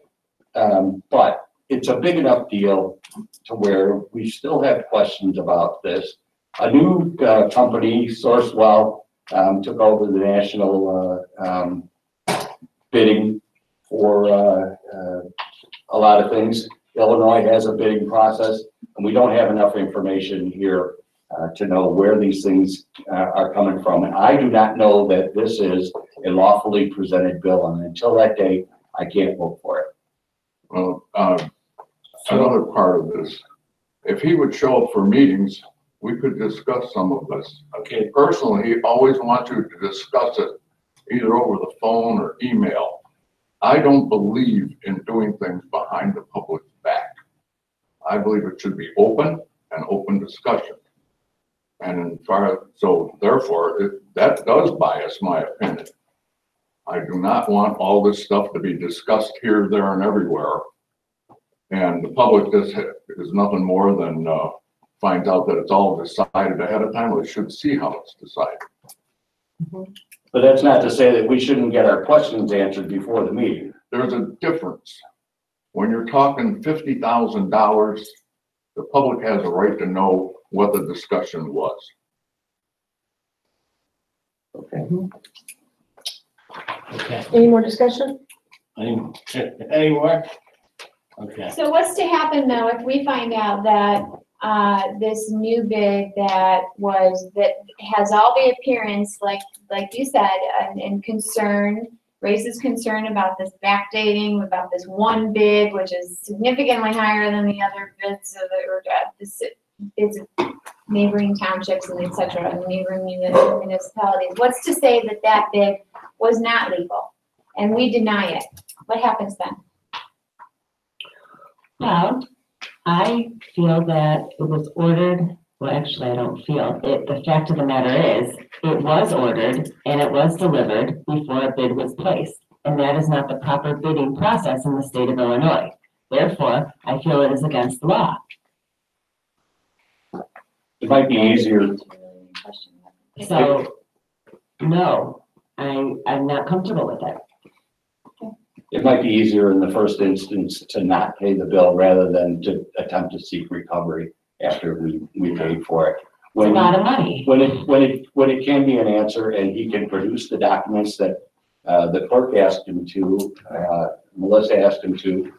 But it's a big enough deal to where we still have questions about this. A new company, Sourcewell, took over the national bidding for a lot of things. Illinois has a bidding process, and we don't have enough information here to know where these things are coming from. And I do not know that this is a lawfully presented bill, and until that day, I can't vote for it. Well, another part of this, if he would show up for meetings, we could discuss some of this. Okay. Personally, he always wants to discuss it either over the phone or email. I don't believe in doing things behind the public's back. I believe it should be open and open discussion. And so therefore, that does bias my opinion. I do not want all this stuff to be discussed here, there, and everywhere. And the public is nothing more than finds out that it's all decided ahead of time. We should see how it's decided. But that's not to say that we shouldn't get our questions answered before the meeting. There's a difference. When you're talking $50,000, the public has a right to know what the discussion was. Okay. Okay. Any more discussion? Any more? Okay. So what's to happen though if we find out that this new bid that has all the appearance, like you said, and raises concern about this backdating, about this one bid, which is significantly higher than the other bids bids of neighboring townships and et cetera, and neighboring municipalities. What's to say that that bid was not legal and we deny it? What happens then? Well, I feel that it was ordered, well, actually, I don't feel it. The fact of the matter is, it was ordered and it was delivered before a bid was placed. And that is not the proper bidding process in the state of Illinois. Therefore, I feel it is against the law. It might be easier. So, no, I'm not comfortable with it. It might be easier in the first instance to not pay the bill rather than to attempt to seek recovery after we paid for it. It's a lot of money. When it can be an answer and he can produce the documents that the clerk asked him to, Melissa asked him to.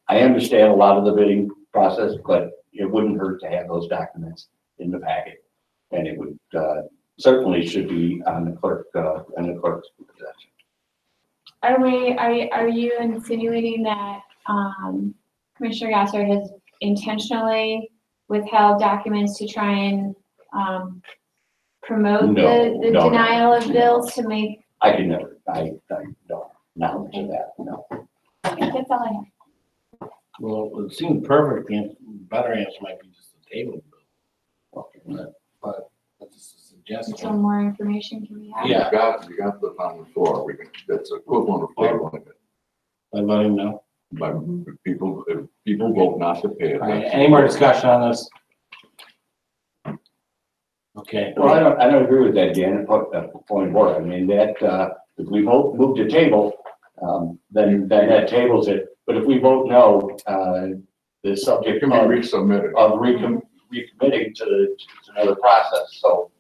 I understand a lot of the bidding process, but it wouldn't hurt to have those documents in the packet. And it would certainly should be on the clerk and the clerk's possession. Are you insinuating that Commissioner Gasser has intentionally withheld documents to try and promote the denial of bills to make? I can never, I don't knowledge of that, no. Okay, that's all I have. Well, it seems perfect. The better answer might be just a table bill. But that's just a suggestion. Some more information can we have? Yeah. You got this on the floor. That's equivalent of tabling it. I let him know. But if people vote not to pay it. All right, any more discussion on this? Okay. Well, I don't agree with that, Dan, point of order. I mean, that, if we vote move to table, then that tables it. But if we vote no, the subject It can be resubmitted. of recommitting to another process. So,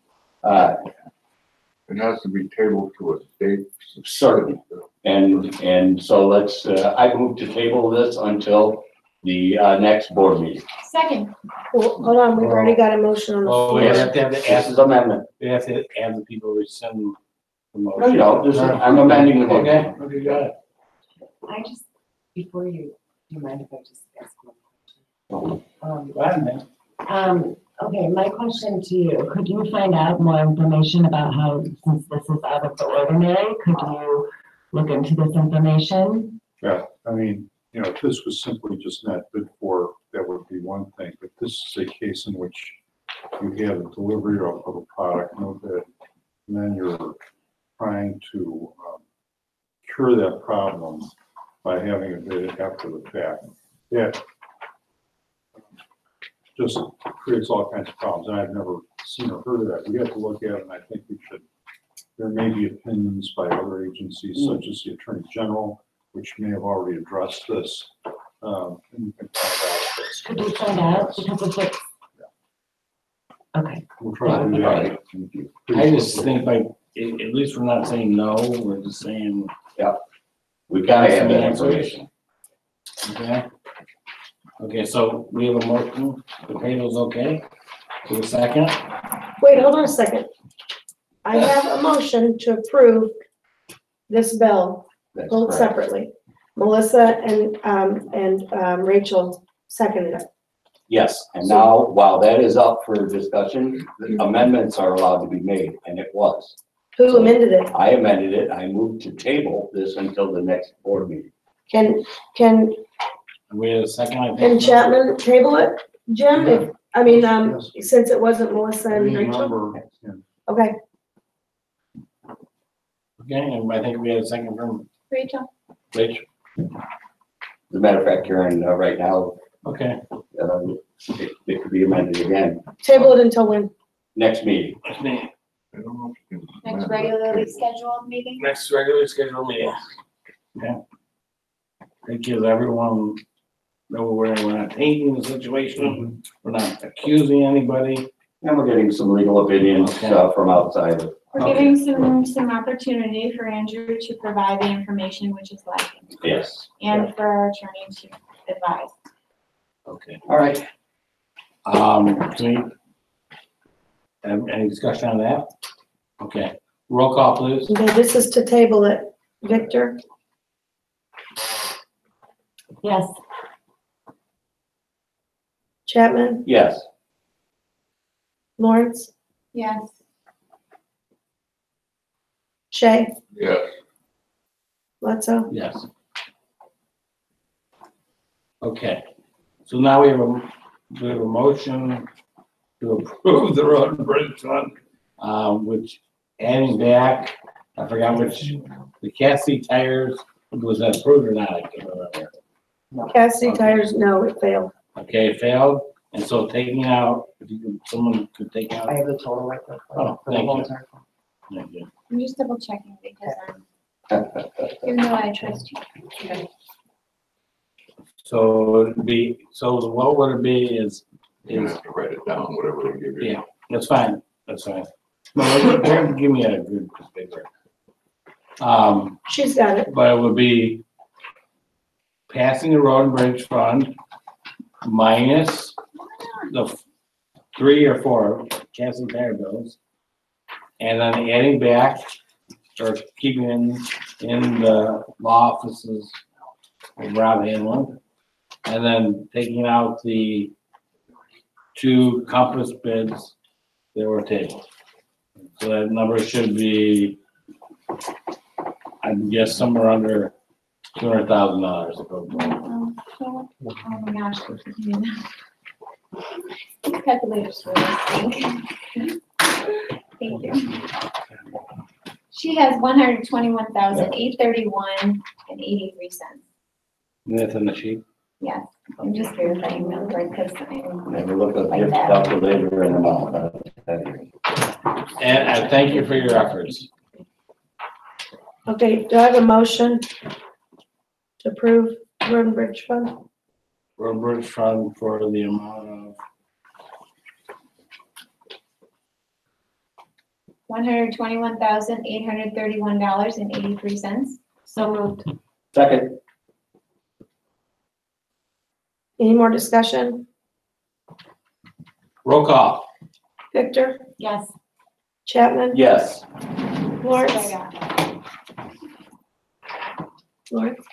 It has to be tabled to a date. Certainly. And so let's, I move to table this until the next board meeting. Second, Well, hold on, we've already got a motion on the Well, we floor. have to have the, This is amendment. we have to have the people rescind the No, motion. you don't. This is, I'm amending the motion. Okay, got it. I just, before you, do you mind if I just ask one question? Go ahead, man. Okay, my question to you, could you find out more information about how, since this is out of the ordinary, could you look into this information? Yeah, I mean, you know, if this was simply just not bid for, that would be one thing, but this is a case in which you have a delivery of a product, no bid, and then you're trying to cure that problem by having a bid after the fact. Yeah. Just creates all kinds of problems, and I've never seen or heard of that. We have to look at it, and I think we should, there may be opinions by other agencies such as the Attorney General, which may have already addressed this. And you can find out if it's. Could you find out, because if it's. Okay, We'll try to do that. I just think like, at least we're not saying no, we're just saying, We gotta have that information. okay? Okay, so we have a motion, the table's okay? To a second? Wait, hold on a second. I have a motion to approve this bill, That's vote correct. separately. Melissa and Rachel seconded it. Yes, and now, while that is up for discussion, the amendments are allowed to be made, and it was. Who amended it? I amended it. I moved to table this until the next board meeting. Can We have a second, I think. Can Chapman table it, Jim? If, I mean, Yes. since it wasn't Melissa and Rachel? Remember, yeah. Okay, Okay, and I think we had a second from Rachel, Rich. As a matter of fact, Karen, right now, Okay, it could be amended again, table it until when? next meeting. that's me. I don't know if you can- next regularly scheduled meeting. Next regular scheduled meeting. Okay. That gives everyone, know we're not tainting the situation, we're not accusing anybody. And we're getting some legal opinions from outside of. We're giving some opportunity for Andrew to provide the information which is lacking. Yes. And for our attorney to advise. Okay. All right. Can we have any discussion on that? Okay, roll call please. Okay, this is to table it. Victor, yes, Chapman, Yes. Lawrence, Yes, Shay, Yes, Letso. Yes. Okay, so now we have a motion to approve the road and bridge fund, which adding back, I forgot which, the Cassie tires, was that approved or not? I can't remember. Cassidy Tires, no, it failed. Okay, it failed, and so taking out, if you could, someone could take out. I have the total right there. Oh, For the thank you. loans article. Thank you. I'm just double checking because even though I trust you. So it'd be, so what would it be is, you have to write it down, whatever they give you. yeah, that's fine, that's fine. No, give me a good paper. She's got it. But it would be passing the road and bridge fund minus the 3 or 4 Cassie tire bills. And then adding back or keeping in the law offices of Rob Hanlon. And then taking out the 2 Compass bids that were tabled. So that number should be, I guess, somewhere under $200,000. Oh my gosh. These calculators really stink. Thank you. She has 121,831.83. That's in the sheet. Yes, I'm just verifying them because I'm. Never look at Like the that. calculator and amount. And I thank you for your efforts. Okay, do I have a motion to approve road and bridge fund? Road and bridge fund for the amount of $121,831.83. So moved. Second. Any more discussion? Roll call. Victor, Yes. Chapman, Yes. Lawrence, Lawrence?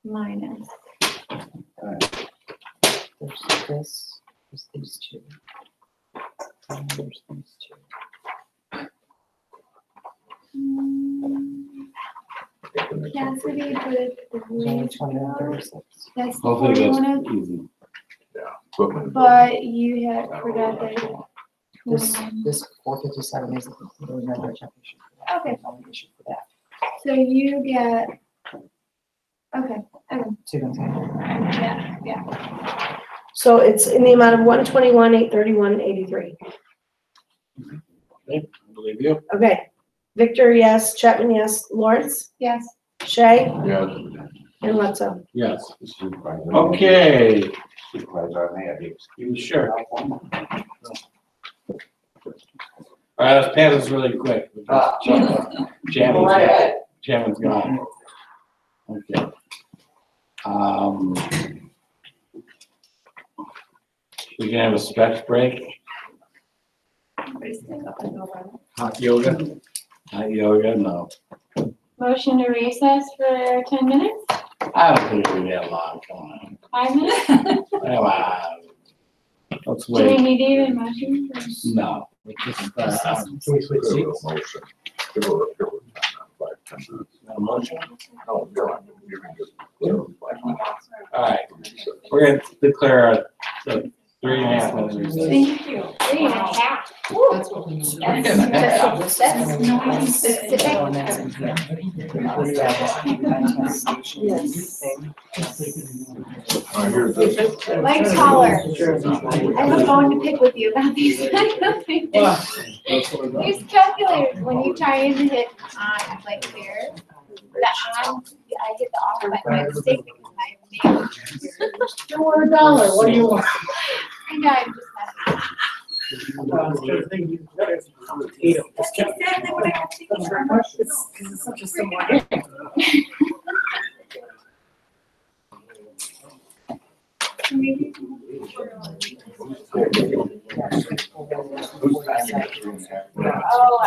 Minus. There's this, there's these two. And there's these two. Cassidy put Only 21, 36. that's the Hopefully 41, that's easy. Equipment. but you had forgot that. This 457 is, there was never a check issue for that. Okay. There's no issue for that. So you get, okay, So you're gonna yeah. So it's in the amount of 121,831.83. I believe you. Okay. Victor, yes. Chapman, yes. Lawrence, Yes. Shay, Yes. and Letso. Yes. Okay. You sure? All right, let's pass this really quick. Chairman's gone. Okay. We can have a stretch break. Hot yoga? Hot yoga, no. Motion to recess for 10 minutes, I don't think we get long, come on. 5 minutes? Come on. Let's Do we wait. need to even motion? No. It's just, Can we switch seats? Motion. Give her 5, 10 minutes. a motion. No, you're on. You can just give her 5 minutes. All right, we're gonna declare the 3.5 minute recess. Thank you. 3.5. That's what we need. That's noisy. Oh, and that's in here. Yes. All right, here's this. Like taller. I have a bone to pick with you about these. These calculators, when you try and hit on like here, the on, I hit the off button by mistake because I nailed it. $1, what do you want? I know, I'm just messing. Exactly what I have to think for. It's such a similar. Maybe. Oh, I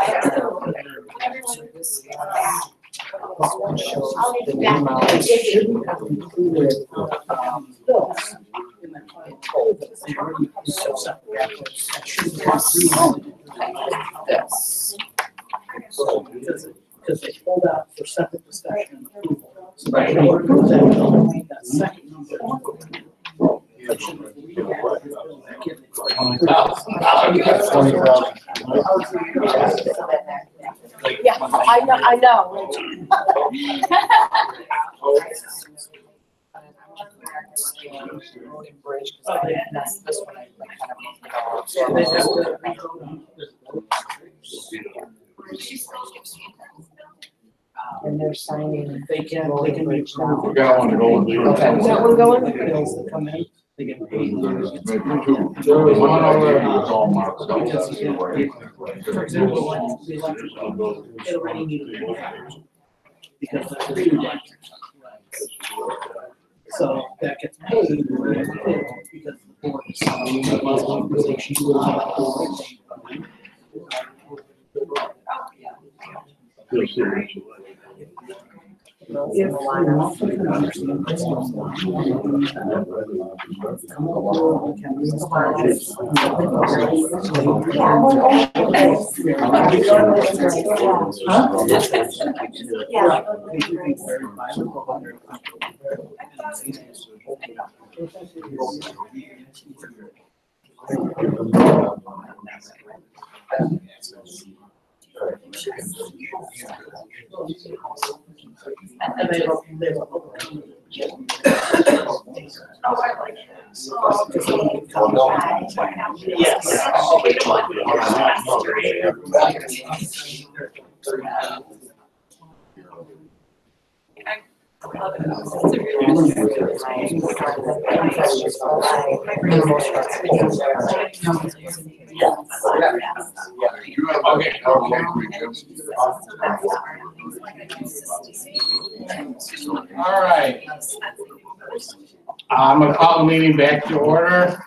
I'll be back. This. Because they pulled out for separate discussion. So Right. they approved that, they'll make that second number. Yeah, I know. And they're signing. They can reach down. We got one to go in. Okay. Is that one going? Bills that come in, they get paid. There's maybe 2. There was one over there. It's all marked out. Because, That's the way. for example, like the electrical bill, it already needed to be because that's the two electric. So that gets paid because the board is. And they will. Okay. All right. I'm gonna call the meeting back to order.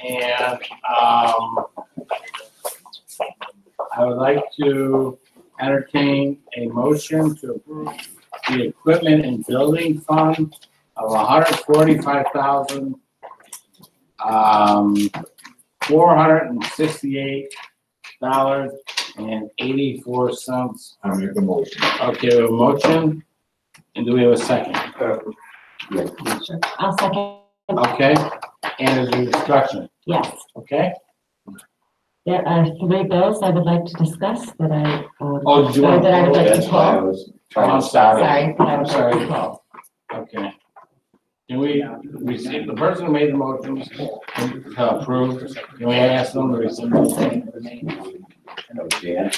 And, I would like to entertain a motion to approve the equipment and building fund of $145,000, $468.84. I make a motion. Okay, we have a motion, and do we have a second? I'll second. Okay, and is there discussion? Yes, Okay? there are 3 bills I would like to discuss that I, Oh, do you or want? that I would like to That's why I pull. was trying to start. Sorry. I'm sorry. Okay. Can we receive, the person who made the motion to approve, can we ask them to rescind the Yeah.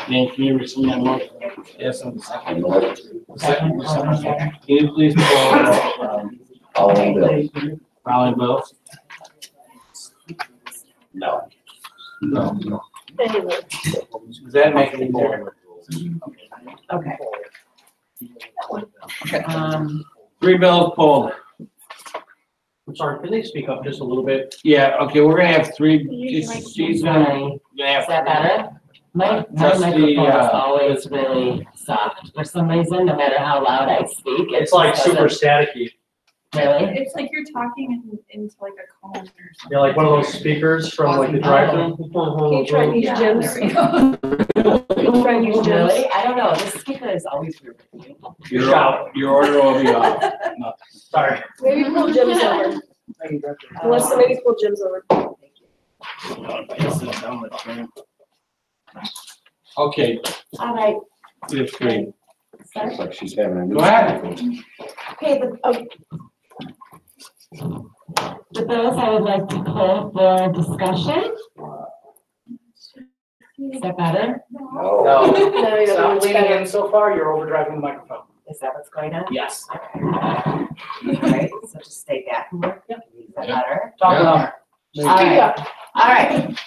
Dan, can you rescind that motion? Yes, on the second. Second. Can you please call, Following bills. following bills? No. No. Anyway, Does that make it easier? Okay. 3 bills pulled. I'm sorry, can they speak up just a little bit? Yeah, okay, we're gonna have 3, she's gonna Sorry. have. Is that better? My Trustee, microphone is always really soft for some reason, no matter how loud I speak. It's like just super doesn't- staticky. Really? It's like you're talking into like a cone or something. Yeah, like one of those speakers from like the drive-thru. can you try and use Yeah, Jim's? there we go. Can you try and use Jim's? Really? I don't know, this speaker is always weird. Your order will be off. No. Sorry. Maybe pull Jim's over. Unless somebody pull Jim's over. Okay, All right, we have 3. sorry. Looks like she's having a. Go ahead. Okay, the bills I would like to pull for discussion. Is that better? No. No, you Stop don't. leaning in so far, you're overdriving the microphone. Is that what's going on? Yes. Alright, so just stay back more. Is that better? Talk louder. Alright, alright.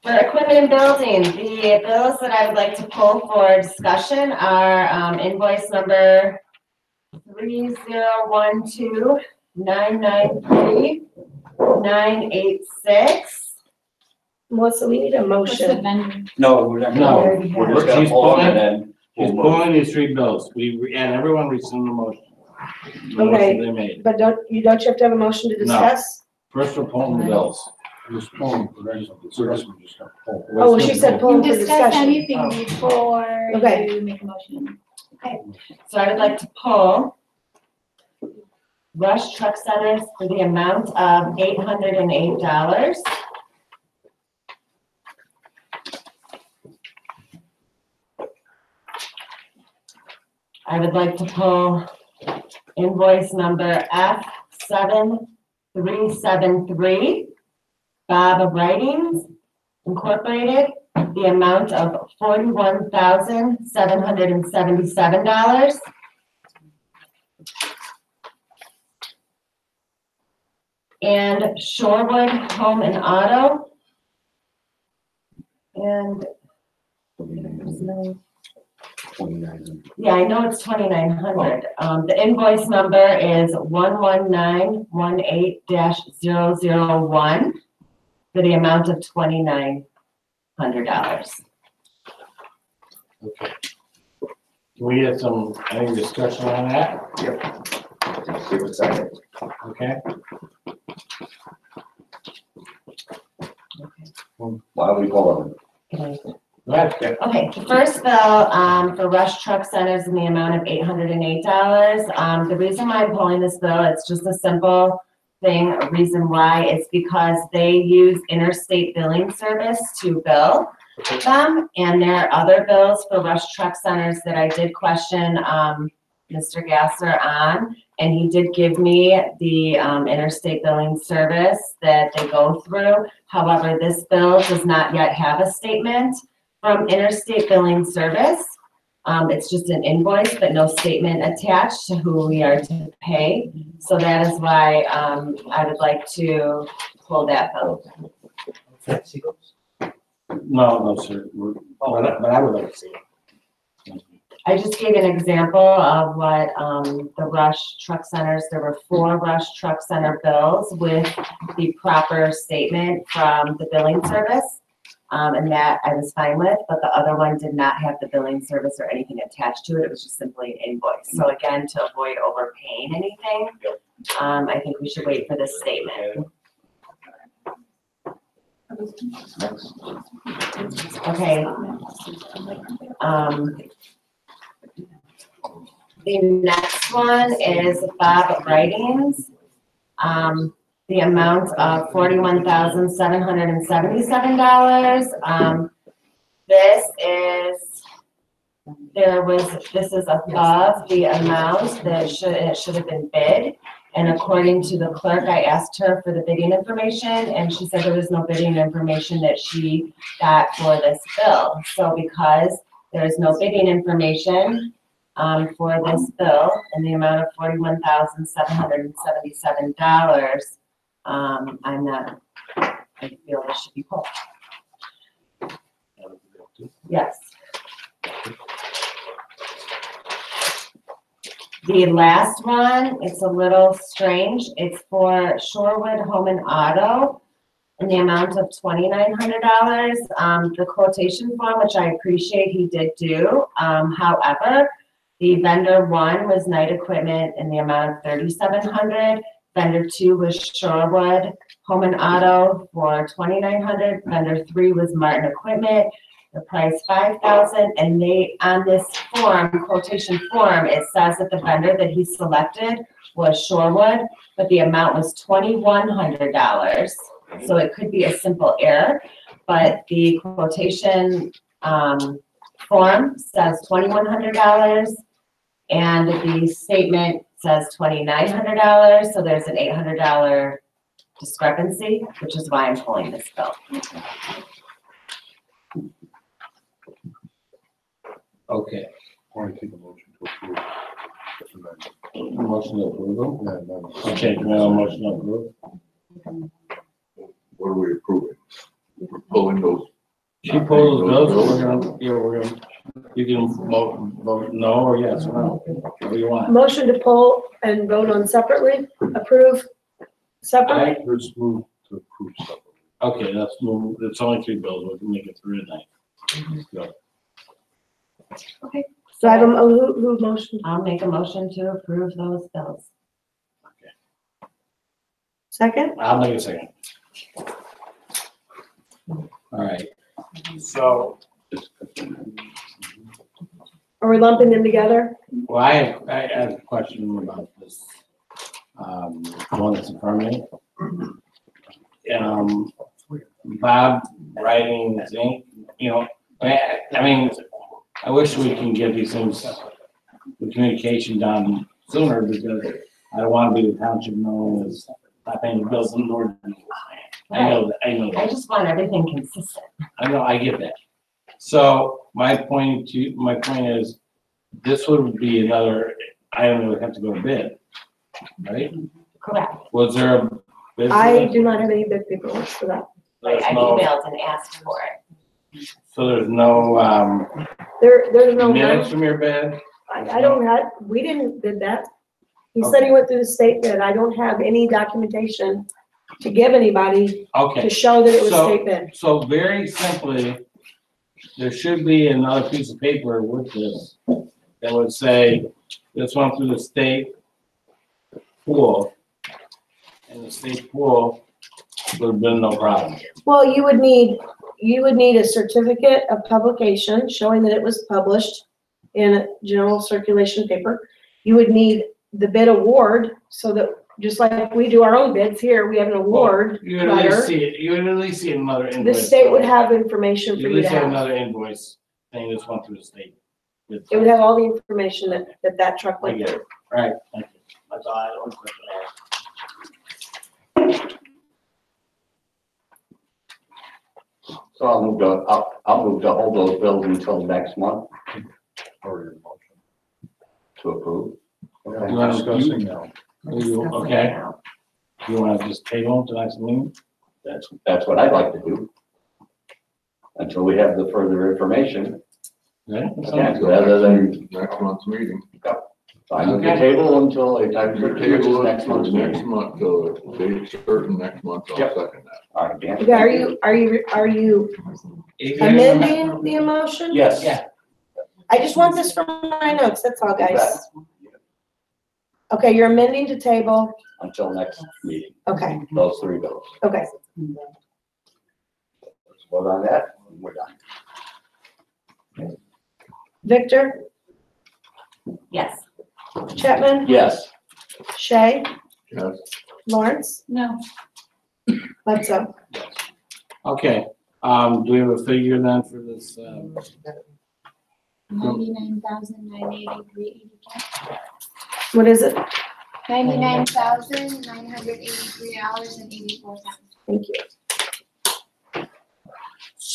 For equipment and building, the bills that I would like to pull for discussion are invoice number 3012-993-986. Melissa, we need a What's the motion. vendor? No, we're not. No. We're just gonna She's pull them pulling- and then. She's we'll move. pulling these 3 bills. And everyone rescind the motion. The Okay. motion they made. But don't you have to have a motion to discuss? First, we're pulling the bills. Just pulling for these, we're just gonna pull. Oh, well, she said pull You for can discuss discussion. anything before Okay. you make a motion. So I would like to pull Rush Truck Centers for the amount of $808. I would like to pull invoice number F7373, Bob of Writings Incorporated, the amount of $41,777. And Shorewood Home and Auto. And, there's no- 29. yeah, I know it's 2,900. The invoice number is 11918-001 for the amount of $2,900. Okay. Can we get any discussion on that? Just give it a second. Okay? Why don't we pull them? Can I- Go ahead. Okay, the first bill, for Rush Truck Centers in the amount of $808. The reason why I'm pulling this bill, it's just a simple thing, a reason why, is because they use interstate billing service to bill them. And there are other bills for Rush Truck Centers that I did question, Mr. Gasser on. And he did give me the, interstate billing service that they go through. However, this bill does not yet have a statement from Interstate Billing Service. It's just an invoice, but no statement attached to who we are to pay. So that is why, I would like to pull that bill. No, sir. But I would like to see it. I just gave an example of what, the Rush Truck Centers, there were 4 Rush Truck Center bills with the proper statement from the billing service. And that I was fine with, but the other one did not have the billing service or anything attached to it. It was just simply an invoice. So again, to avoid overpaying anything, I think we should wait for this statement. Okay. The next one is Bob Writings. The amount of $41,777. This is above the amount that it should have been bid. And according to the clerk, I asked her for the bidding information, and she said there was no bidding information that she got for this bill. So because there is no bidding information for this bill in the amount of $41,777, I feel this should be pulled. Yes. The last one, it's a little strange. It's for Shorewood Home and Auto in the amount of $2,900. The quotation form, which I appreciate he did do. However, the vendor 1 was Knight Equipment in the amount of $3,700. Vendor 2 was Shorewood Home and Auto for $2,900. Vendor 3 was Martin Equipment. The price $5,000, and they, on this form, quotation form, it says that the vendor that he selected was Shorewood, but the amount was $2,100. So it could be a simple error, but the quotation form says $2,100, and the statement says $2,900. So there's an $800 discrepancy, which is why I'm pulling this bill. Okay. Want to take a motion to approve? Motion to approve. Yeah, no. Okay, can we have a motion to approve? What are we approving? We're pulling those. She pulls those bills, you can vote no or yes or no, whatever you want. Motion to pull and vote on separately, approve separately. Let's move to approve separately. Okay, let's move, it's only 3 bills, we can make it through tonight. Go. So I have who motion? I'll make a motion to approve those bills. Second? I'll make a second. All right, so, Are we lumping them together? well, I have a question about this, one that's in front of me. Bob Writing Inc., I mean, I wish we can get these things, the communication done sooner, because I don't want to be the township known as not paying the bills in Northern. I know that. I just want everything consistent. I know, I get that. So my point is, this would be another item that would have to go to bid, right? Correct. Was there a bid? I do not have any bid paperwork for that. There's I no, emailed and asked for it. so there's no, There's no, minutes from your bid? I don't have, we didn't bid that. He said he went through the state bid. I don't have any documentation to give anybody Okay. to show that it was So- state bid. So very simply, there should be another piece of paper with this that would say, this went through the state pool, and the state pool would have been no problem. Well, you would need a certificate of publication showing that it was published in a general circulation paper. You would need the bid award, so that, just like we do our own bids here, we have an award You would at letter. least see it, you would at least see another The invoice. state would have information You for at you least to have have. another invoice saying this went through the state. It would have all the information that truck I went get through. it. All right, thank you. That's all I don't question. So I'll move to hold those bills until next month. Already in motion. To approve. You wanna Discussing now. Are you, okay, you wanna just table it to next meeting? That's what I'd like to do. Until we have the further information, Yeah. again, rather than Next month's meeting. find the table until a time for Table next month's next meeting. month, till date certain next month, I'll Yep. second that. All right, Dan? Okay, are you amending the emotion? Yes. Yeah. I just want this from my notes, that's all, guys. Okay, you're amending to table, Until next meeting, okay, those three bills. okay. Let's vote on that, and we're done. Victor, Yes. Chapman, Yes, Shay, Yes, Lawrence, No, Bledsoe. Okay, do we have a figure then for this, 99,983.84. What is it? $99,983.84. Thank you.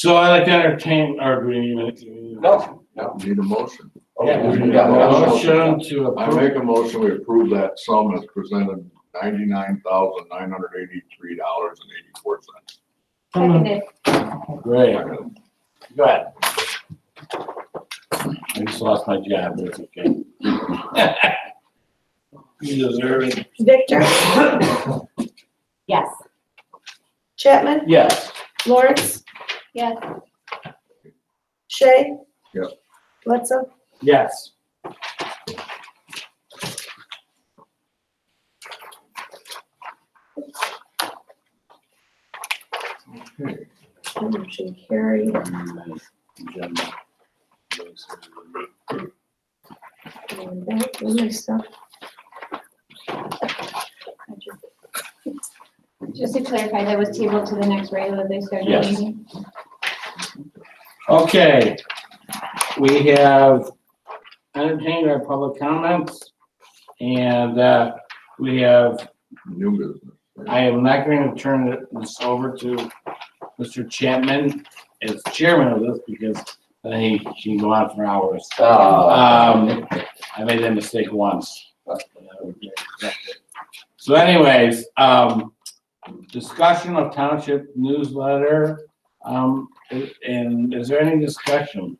so I'd like to entertain, or do we even? no, need a motion. Yeah, we need a Yeah, motion to I approve. make a motion, we approve that sum as presented, $99,983.84. Seconded. Great, go ahead. I just lost my job, but it's okay. You deserve it. Victor, Yes. Chapman, yes, Lawrence, Yes. Shay. Yep. Bledsoe. Yes. Okay. Motion carried. And that was my stuff. Just to clarify, that was tabled to the next regularly scheduled Yes. meeting? Okay, we have entertained our public comments, and, we have, New business. I am not going to turn this over to Mr. Chapman as chairman of this, because then he can go on for hours. I made that mistake once. So anyways, discussion of township newsletter, and is there any discussion?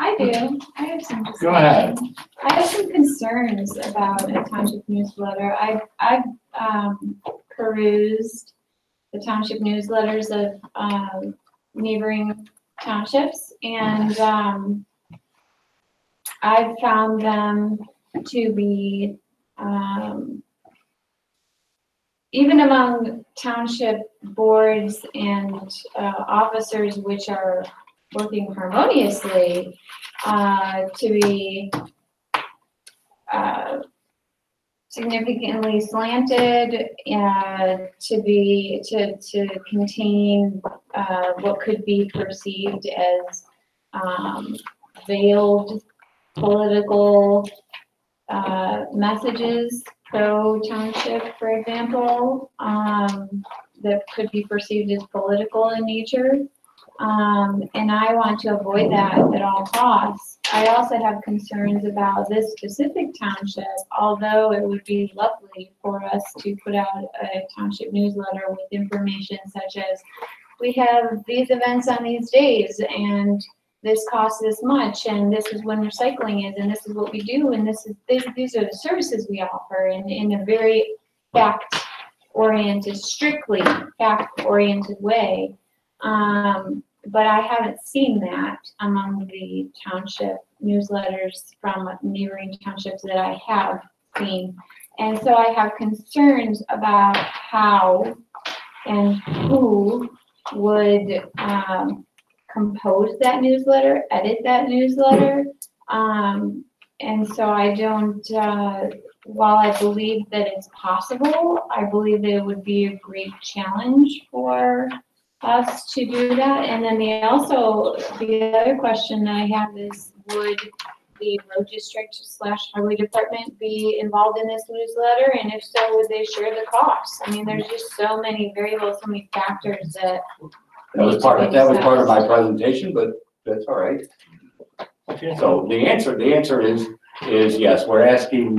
I do. I have some. Go ahead. I have some concerns about a township newsletter. I've perused the township newsletters of neighboring townships, and I've found them to be even among township boards and officers which are working harmoniously, to be significantly slanted, to contain what could be perceived as veiled political messages pro-township, for example, that could be perceived as political in nature. And I want to avoid that at all costs. I also have concerns about this specific township, although it would be lovely for us to put out a township newsletter with information such as, we have these events on these days, and this costs this much, and this is when recycling is, and this is what we do, and these are the services we offer in a very fact-oriented, strictly fact-oriented way. But I haven't seen that among the township newsletters from neighboring townships that I have seen. And so I have concerns about how and who would compose that newsletter, edit that newsletter. And so I don't, while I believe that it's possible, I believe that it would be a great challenge for us to do that. And then the other question that I have is, would the road district / highway department be involved in this newsletter? And if so, would they share the costs? I mean, there's just so many variables, so many factors that. that was part of my presentation, but that's all right. So the answer is yes, we're asking,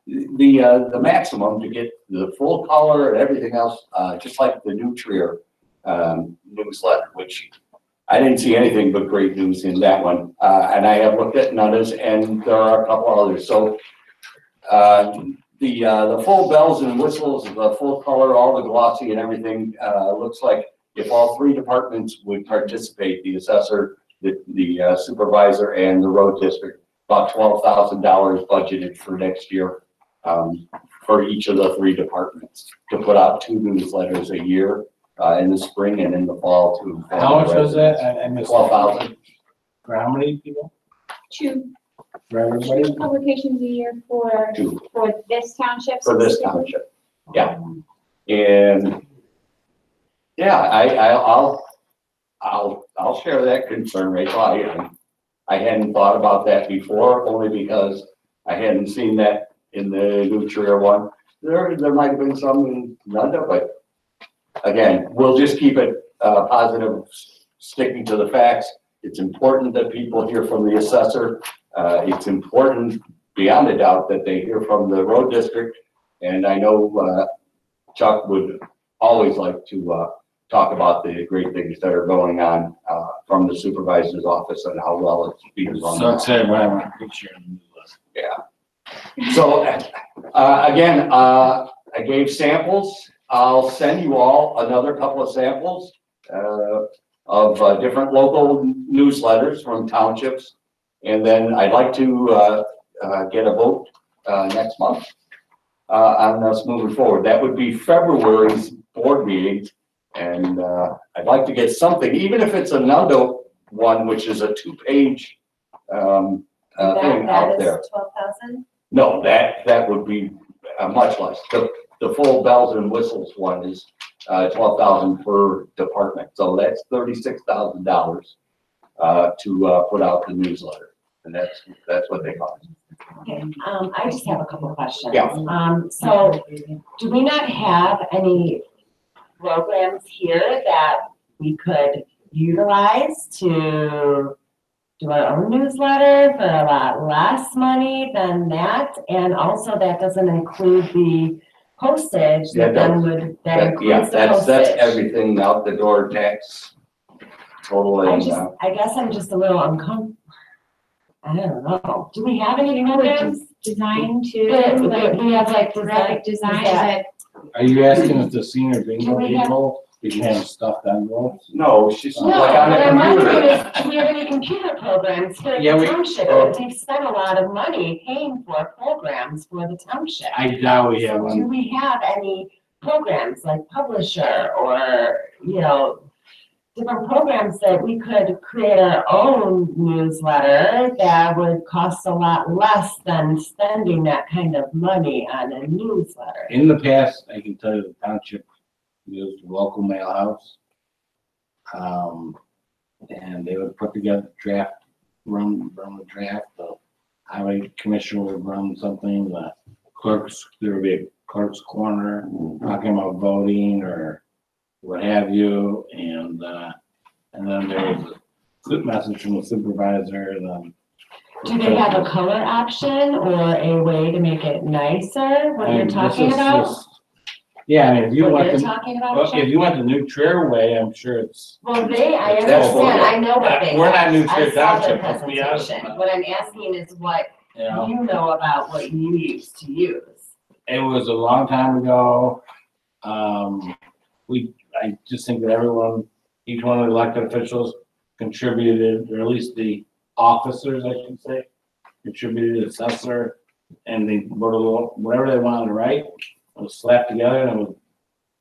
the maximum to get the full color and everything else, just like the New Trier, newsletter, which I didn't see anything but great news in that one. And I have looked at others, and there are a couple others. So, the full bells and whistles, the full color, all the glossy and everything, looks like if all three departments would participate, the assessor, the supervisor, and the road district, about $12,000 budgeted for next year, for each of the three departments to put out 2 newsletters a year, in the spring and in the fall to. How much was that? I missed. 12,000. For how many people? 2 For everybody? publications a year for 2 this township. for this specifically? township. Yeah. And yeah, I'll share that concern, Rachel. I hadn't thought about that before, only because I hadn't seen that in the New Trier one. There might have been some in London, but again, we'll just keep it positive, sticking to the facts. It's important that people hear from the assessor. It's important, beyond a doubt, that they hear from the road district. And I know Chuck would always like to talk about the great things that are going on from the supervisor's office and how well it's being run. So it's everybody want a picture. Yeah. So again, I gave samples. I'll send you all another couple of samples of different local newsletters from townships. And then I'd like to get a vote next month on us moving forward. That would be February's board meeting. And I'd like to get something, even if it's a Nundo one, which is a 2-page thing out there. 12,000? No, that would be much less. The full bells and whistles one is 12,000 per department, so that's $36,000 to put out the newsletter, and that's what they cost. Okay, I just have a couple of questions. Yeah. So do we not have any programs here that we could utilize to do our own newsletter for a lot less money than that? And also that doesn't include the postage that then would, that includes the postage. That's everything out the door, tax, total, and I guess I'm just a little uncomfortable. I don't know. Do we have any programs? Design to, We have like graphic design, is it? Are you asking if the senior Do bingo we have- people, you can have stuff done with? no, she's No, like on what a I'm wondering computer. is, do we have any computer programs for Yeah, the we- township? We've spent a lot of money paying for programs for the township. I doubt we have So do one. we have any programs like Publisher or, different programs that we could create our own newsletter that would cost a lot less than spending that kind of money on a newsletter? In the past, I can tell you the township used the local mail house. And they would put together draft, run the draft, the highway commissioner would run something, the clerks, there would be a clerk's corner talking about voting or what have you, and then there was a good message from the supervisor, and then. Do they have a color option or a way to make it nicer, what you're this talking is about? just- Yeah, I mean, if you What want you're to, talking about? well, if you went the New Trier way, I'm sure it's, Well, I That's what understand, I know what they. we're not New I Trier saw their Township, let's be honest. presentation. What I'm asking is what you know, you know about what you used to use. it was a long time ago. I just think that everyone, each one of the elected officials contributed, or at least the officers, I should say, contributed assessor, and they wrote a little, whatever they wanted to write, it was slapped together and it was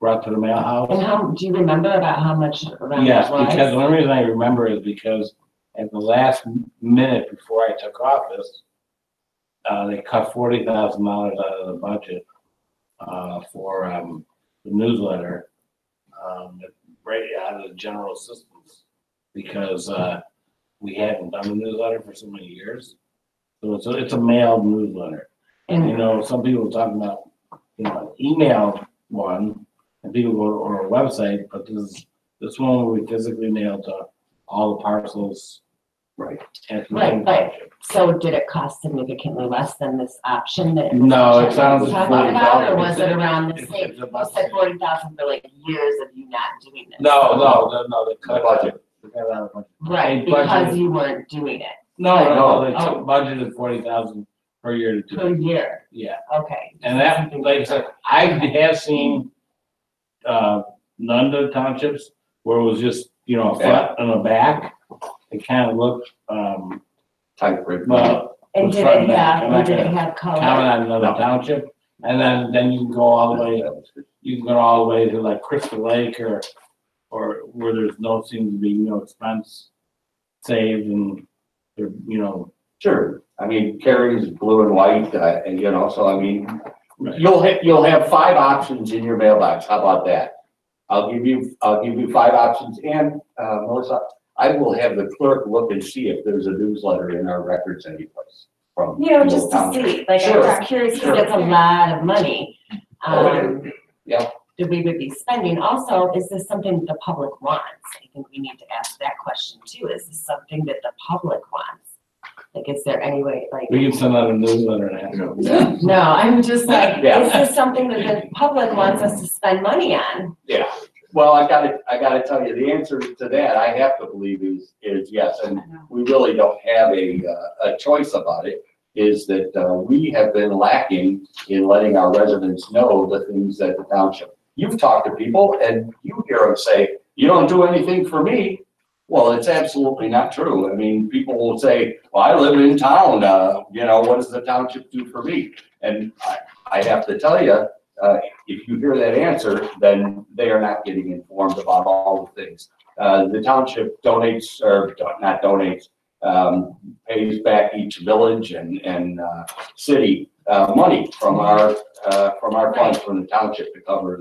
brought to the mail house. And how, do you remember about how much around Yes, that was? because the only reason I remember is because at the last minute before I took office, they cut $40,000 out of the budget for the newsletter, right out of the general assistance, because we hadn't done the newsletter for so many years. So it's a mailed newsletter. And you know, some people talk about, email one, and people go to our website, but this one we physically mail to all the parcels Right, but, so did it cost significantly less than this option that? No, it sounds Talking like about, or was it around the It's same? about You said 40,000 for like years of you not doing this. No, they cut Budget. Right, They budgeted- because you weren't doing it No, they Oh. took budgeted 40,000 per year to do per it. year, Yeah, okay. and that, like I said, I have seen, none of the townships where it was just, a front and a back. It kind of looked, Type rate. well, And What's did front it and back? have, I'm or not did it gonna have color? comment on another township. And then you can go all the way, you can go all the way to like Crystal Lake or where there's seems to be no expense saved and, there, Sure, I mean, Carrie's blue and white, and so I mean, Right. you'll have 5 options in your mailbox, how about that? I'll give you 5 options, and, Melissa, I will have the clerk look and see if there's a newsletter in our records anyplace from. Just to see, like, I'm Sure, just curious, sure. because it's a lot of money. Oh, it yeah. That we would be spending. Also, is this something the public wants? I think we need to ask that question too. Is this something that the public wants? Like, is there any way, like? We can send out a newsletter and ask. Yeah. No, I'm just like, Yeah. is this something that the public wants us to spend money on? Yeah, well, I gotta tell you, the answer to that, I have to believe is yes, and we really don't have a choice about it, is that, we have been lacking in letting our residents know the things that the township. You've talked to people and you hear them say, you don't do anything for me. Well, it's absolutely not true. I mean, people will say, well, I live in town, what does the township do for me? And I have to tell you, if you hear that answer, then they are not getting informed about all the things. The township donates, or not donates, pays back each village and city money from our funds from the township to cover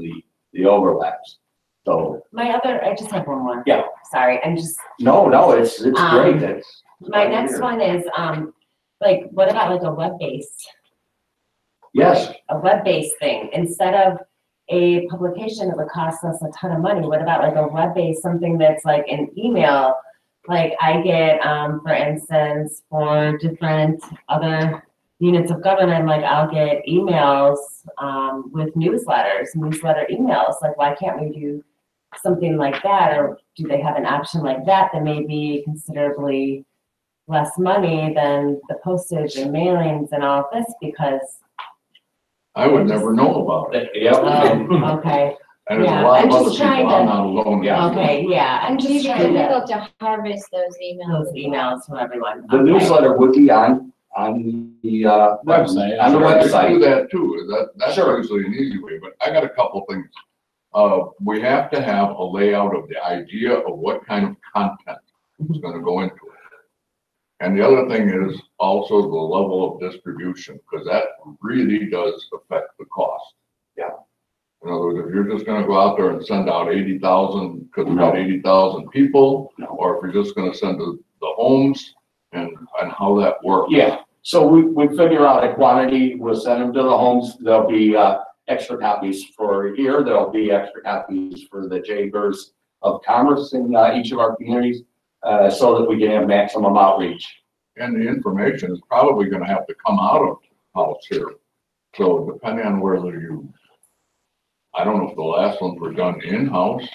the overlaps. So. I just have one more. Yeah. Sorry, I'm just, No, it's great. That's. my next one is, like, what about like a web-based? Yes, A web-based thing, instead of a publication that would cost us a ton of money, what about like a web-based, something that's like an email? Like I get, for instance, for different other units of government, like I'll get emails, with newsletter emails, like why can't we do something like that? Or do they have an option like that that may be considerably less money than the postage and mailings and all of this, because I would never know about it. yeah. okay, And there's a Yeah, lot I'm of other just people, trying I'm to- not alone. Yeah. okay, yeah, I'm just It's trying to, difficult to harvest those emails. those emails from everyone. The Okay. newsletter would be on the Website. On the I can do website. that too, that's Sure. usually an easy way, but I got a couple things. We have to have a layout of the idea of what kind of content is gonna go into it. And the other thing is also the level of distribution, because that really does affect the cost. Yeah. In other words, if you're just gonna go out there and send out 80,000, because we No. got 80,000 people, No. or if you're just gonna send to the homes and how that works. Yeah, so we figure out a quantity, we'll send them to the homes, there'll be, extra copies for here, there'll be extra copies for the chambers of commerce in, each of our communities, so that we can have maximum outreach. And the information is probably gonna have to come out of house here. So depending on whether I don't know if the last ones were done in-house,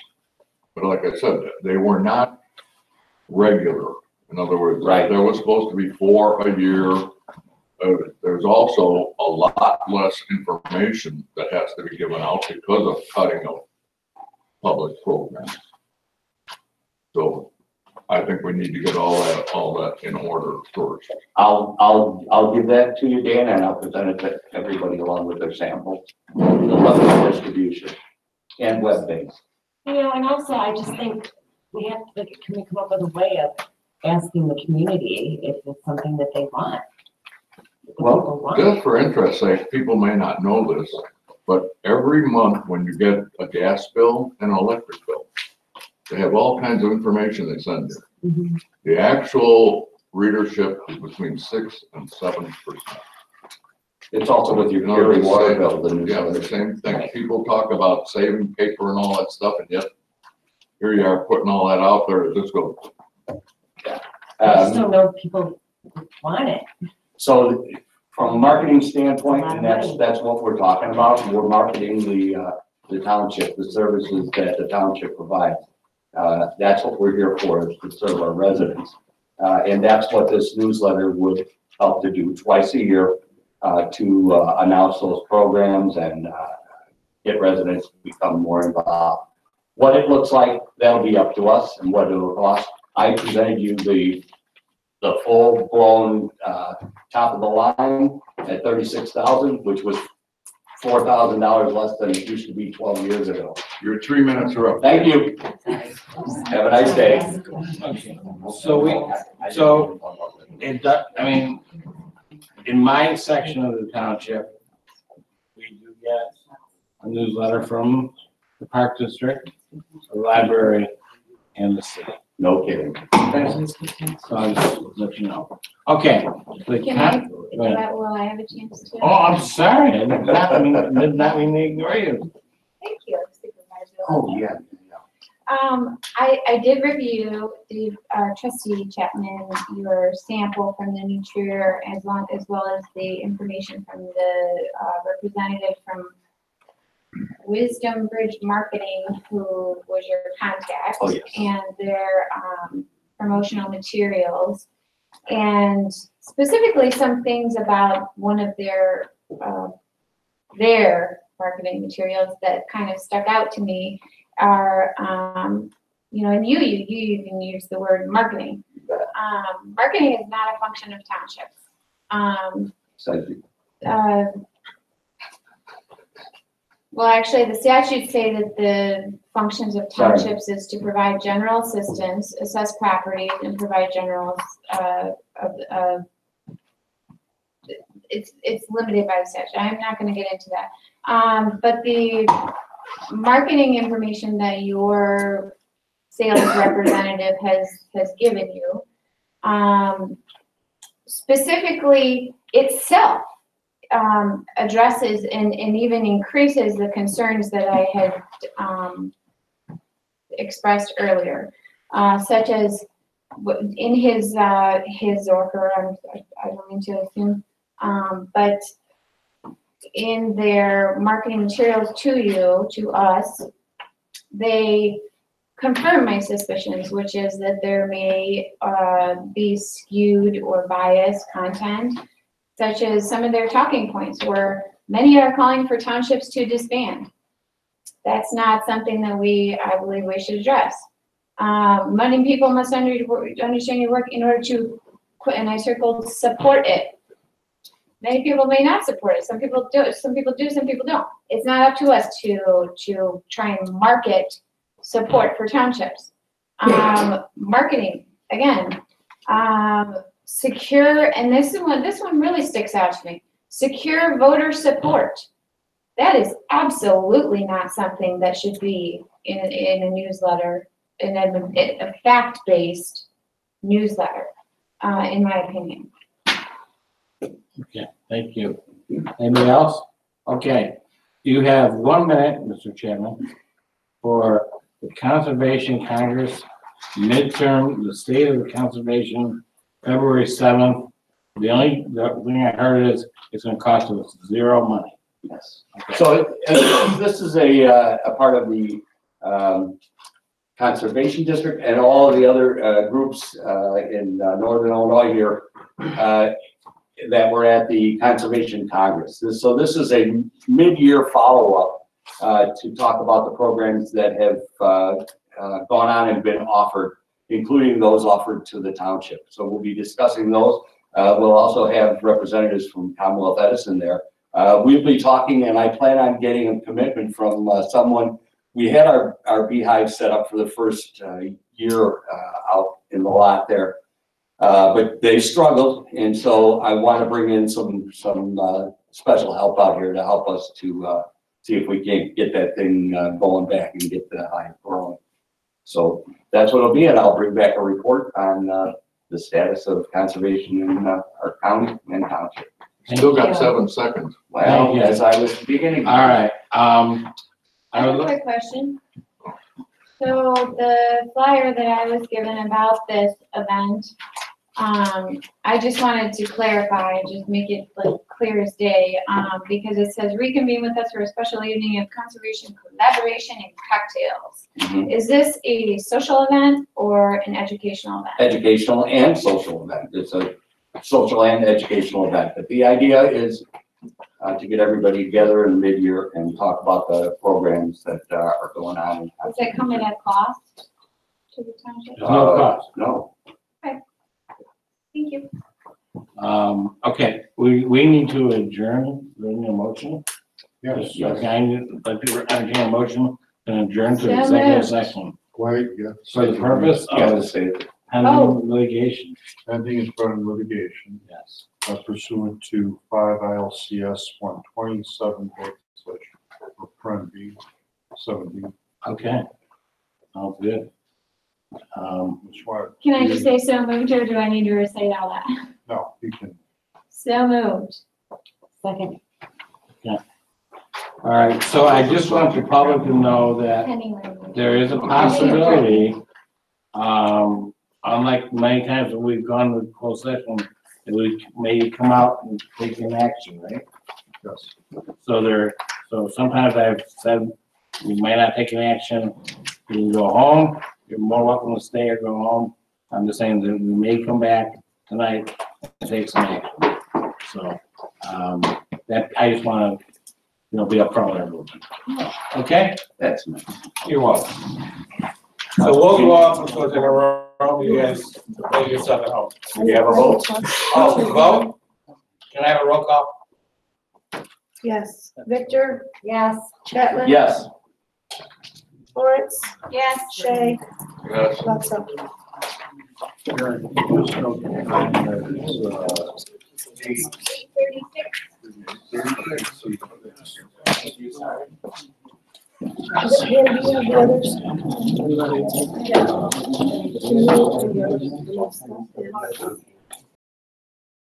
but like I said, they were not regular. In other words, Right. there was supposed to be 4 a year. There's also a lot less information that has to be given out because of cutting of public programs. So I think we need to get all that in order first. I'll give that to you, Dan, and I'll present it to everybody along with their samples, the level of distribution and web-based. And also I just think we have to, can we come up with a way of asking the community if it's something that they want? If the Well, people want. Just for interest's sake, people may not know this, but every month when you get a gas bill and an electric bill, they have all kinds of information they send you. Mhm. The actual readership is between 6 and 7%. It's also with your In other Erie words, water say- bill, the Yeah, newsletter. the same thing. People talk about saving paper and all that stuff, and yet here you are putting all that out there, it just goes. I just don't know if people want it. So from a marketing standpoint, and that's what we're talking about, we're marketing the township, the services that the township provides. That's what we're here for, is to serve our residents. And that's what this newsletter would help to do twice a year, to announce those programs and get residents to become more involved. What it looks like, that'll be up to us, and what it'll cost. I presented you the full-blown top of the line at $36,000, which was $4,000 less than it used to be 12 years ago. Your 3 minutes are up. Thank you. Have a nice day. In my section of the township, we do get a newsletter from the Park District, the library, and the city. No kidding. So I just let you know. Okay. Will I have a chance to? Oh, I'm sorry. I did not mean to ignore you. Thank you, Supervisor. Oh, yeah. I did review the trustee Chapman, your sample from the Nutrier, as well as the information from the representative from Wisdom Bridge Marketing, who was your contact. Oh, yes. And their promotional materials, and specifically some things about one of their marketing materials that kind of stuck out to me are, and you even use the word marketing. Marketing is not a function of townships. Thank you. Well, actually, the statutes say that the functions of townships is to provide general assistance, assess properties, and provide general, it's limited by the statute. I'm not gonna get into that. But the marketing information that your sales representative has given you, specifically itself, addresses and even increases the concerns that I had expressed earlier, such as in his or her, I don't mean to assume, but in their marketing materials to us, they confirm my suspicions, which is that there may be skewed or biased content, such as some of their talking points where many are calling for townships to disband. That's not something that I believe we should address. Many people must understand your work in order to, and I circled, support it. Many people may not support it. Some people do, some people don't. It's not up to us to try and market support for townships. Marketing, again, secure, and this one really sticks out to me. Secure voter support. That is absolutely not something that should be in a newsletter, in a fact-based newsletter, in my opinion. Okay, thank you. Anybody else? Okay, you have 1 minute, Mr. Chairman, for the Conservation Congress midterm, the State of the Conservation, February 7th. The only thing I heard is it's going to cost us zero money. Yes. Okay. So this is a part of the Conservation District and all of the other groups in Northern Illinois here that were at the Conservation Congress. So this is a mid-year follow-up to talk about the programs that have gone on and been offered, including those offered to the township. So we'll be discussing those. We'll also have representatives from Commonwealth Edison there. We'll be talking, and I plan on getting a commitment from someone. We had our beehive set up for the first year out in the lot there, but they struggled, and so I want to bring in some special help out here to help us to see if we can't get that thing going back and get the hive growing. So that's what it'll be, and I'll bring back a report on the status of conservation in our county and township. Still got 7 seconds. Well, as I was beginning. All right. I have a quick question. So the flyer that I was given about this event I just wanted to clarify, just make it like clear as day, because it says reconvene with us for a special evening of conservation, collaboration, and cocktails. Mhm. Is this a social event or an educational event? Educational and social event. It's a social and educational event. But the idea is to get everybody together in mid-year and talk about the programs that are going on. Does it come at a cost to the township? There's no cost. No. Thank you. Okay, we need to adjourn, we need a motion. Yes, Okay, I need, like, to entertain a motion and adjourn to So executive moved. session wait, yeah. for the purpose You have of to say it. pending litigation. Pending and threatened litigation Yes. pursuant to 5 ILCS 127, or Pren B 17. Okay. Sounds good. Which one? Can I just say so moved, or do I need to say it out loud? No, you can. So moved. Second. All right, so I just want the public to know that Pending litigation. there is a possibility, unlike many times that we've gone to closed session, that we may come out and take an action, right? Yes. So sometimes I've said, we might not take an action, you can go home, you're more welcome to stay or go home. I'm just saying that we may come back tonight and take some action. So, that, I just wanna, be upfront with everyone. Okay? That's nice. You're welcome. So we'll go off and go to the room, you guys, make yourself at home. Do you have a vote? Oh, vote? Can I have a roll call? Yes. Victor, Yes. Chapman. Yes. Lawrence, Yes. Shay, Yes. Lutzel. Just hand me the others. Yeah.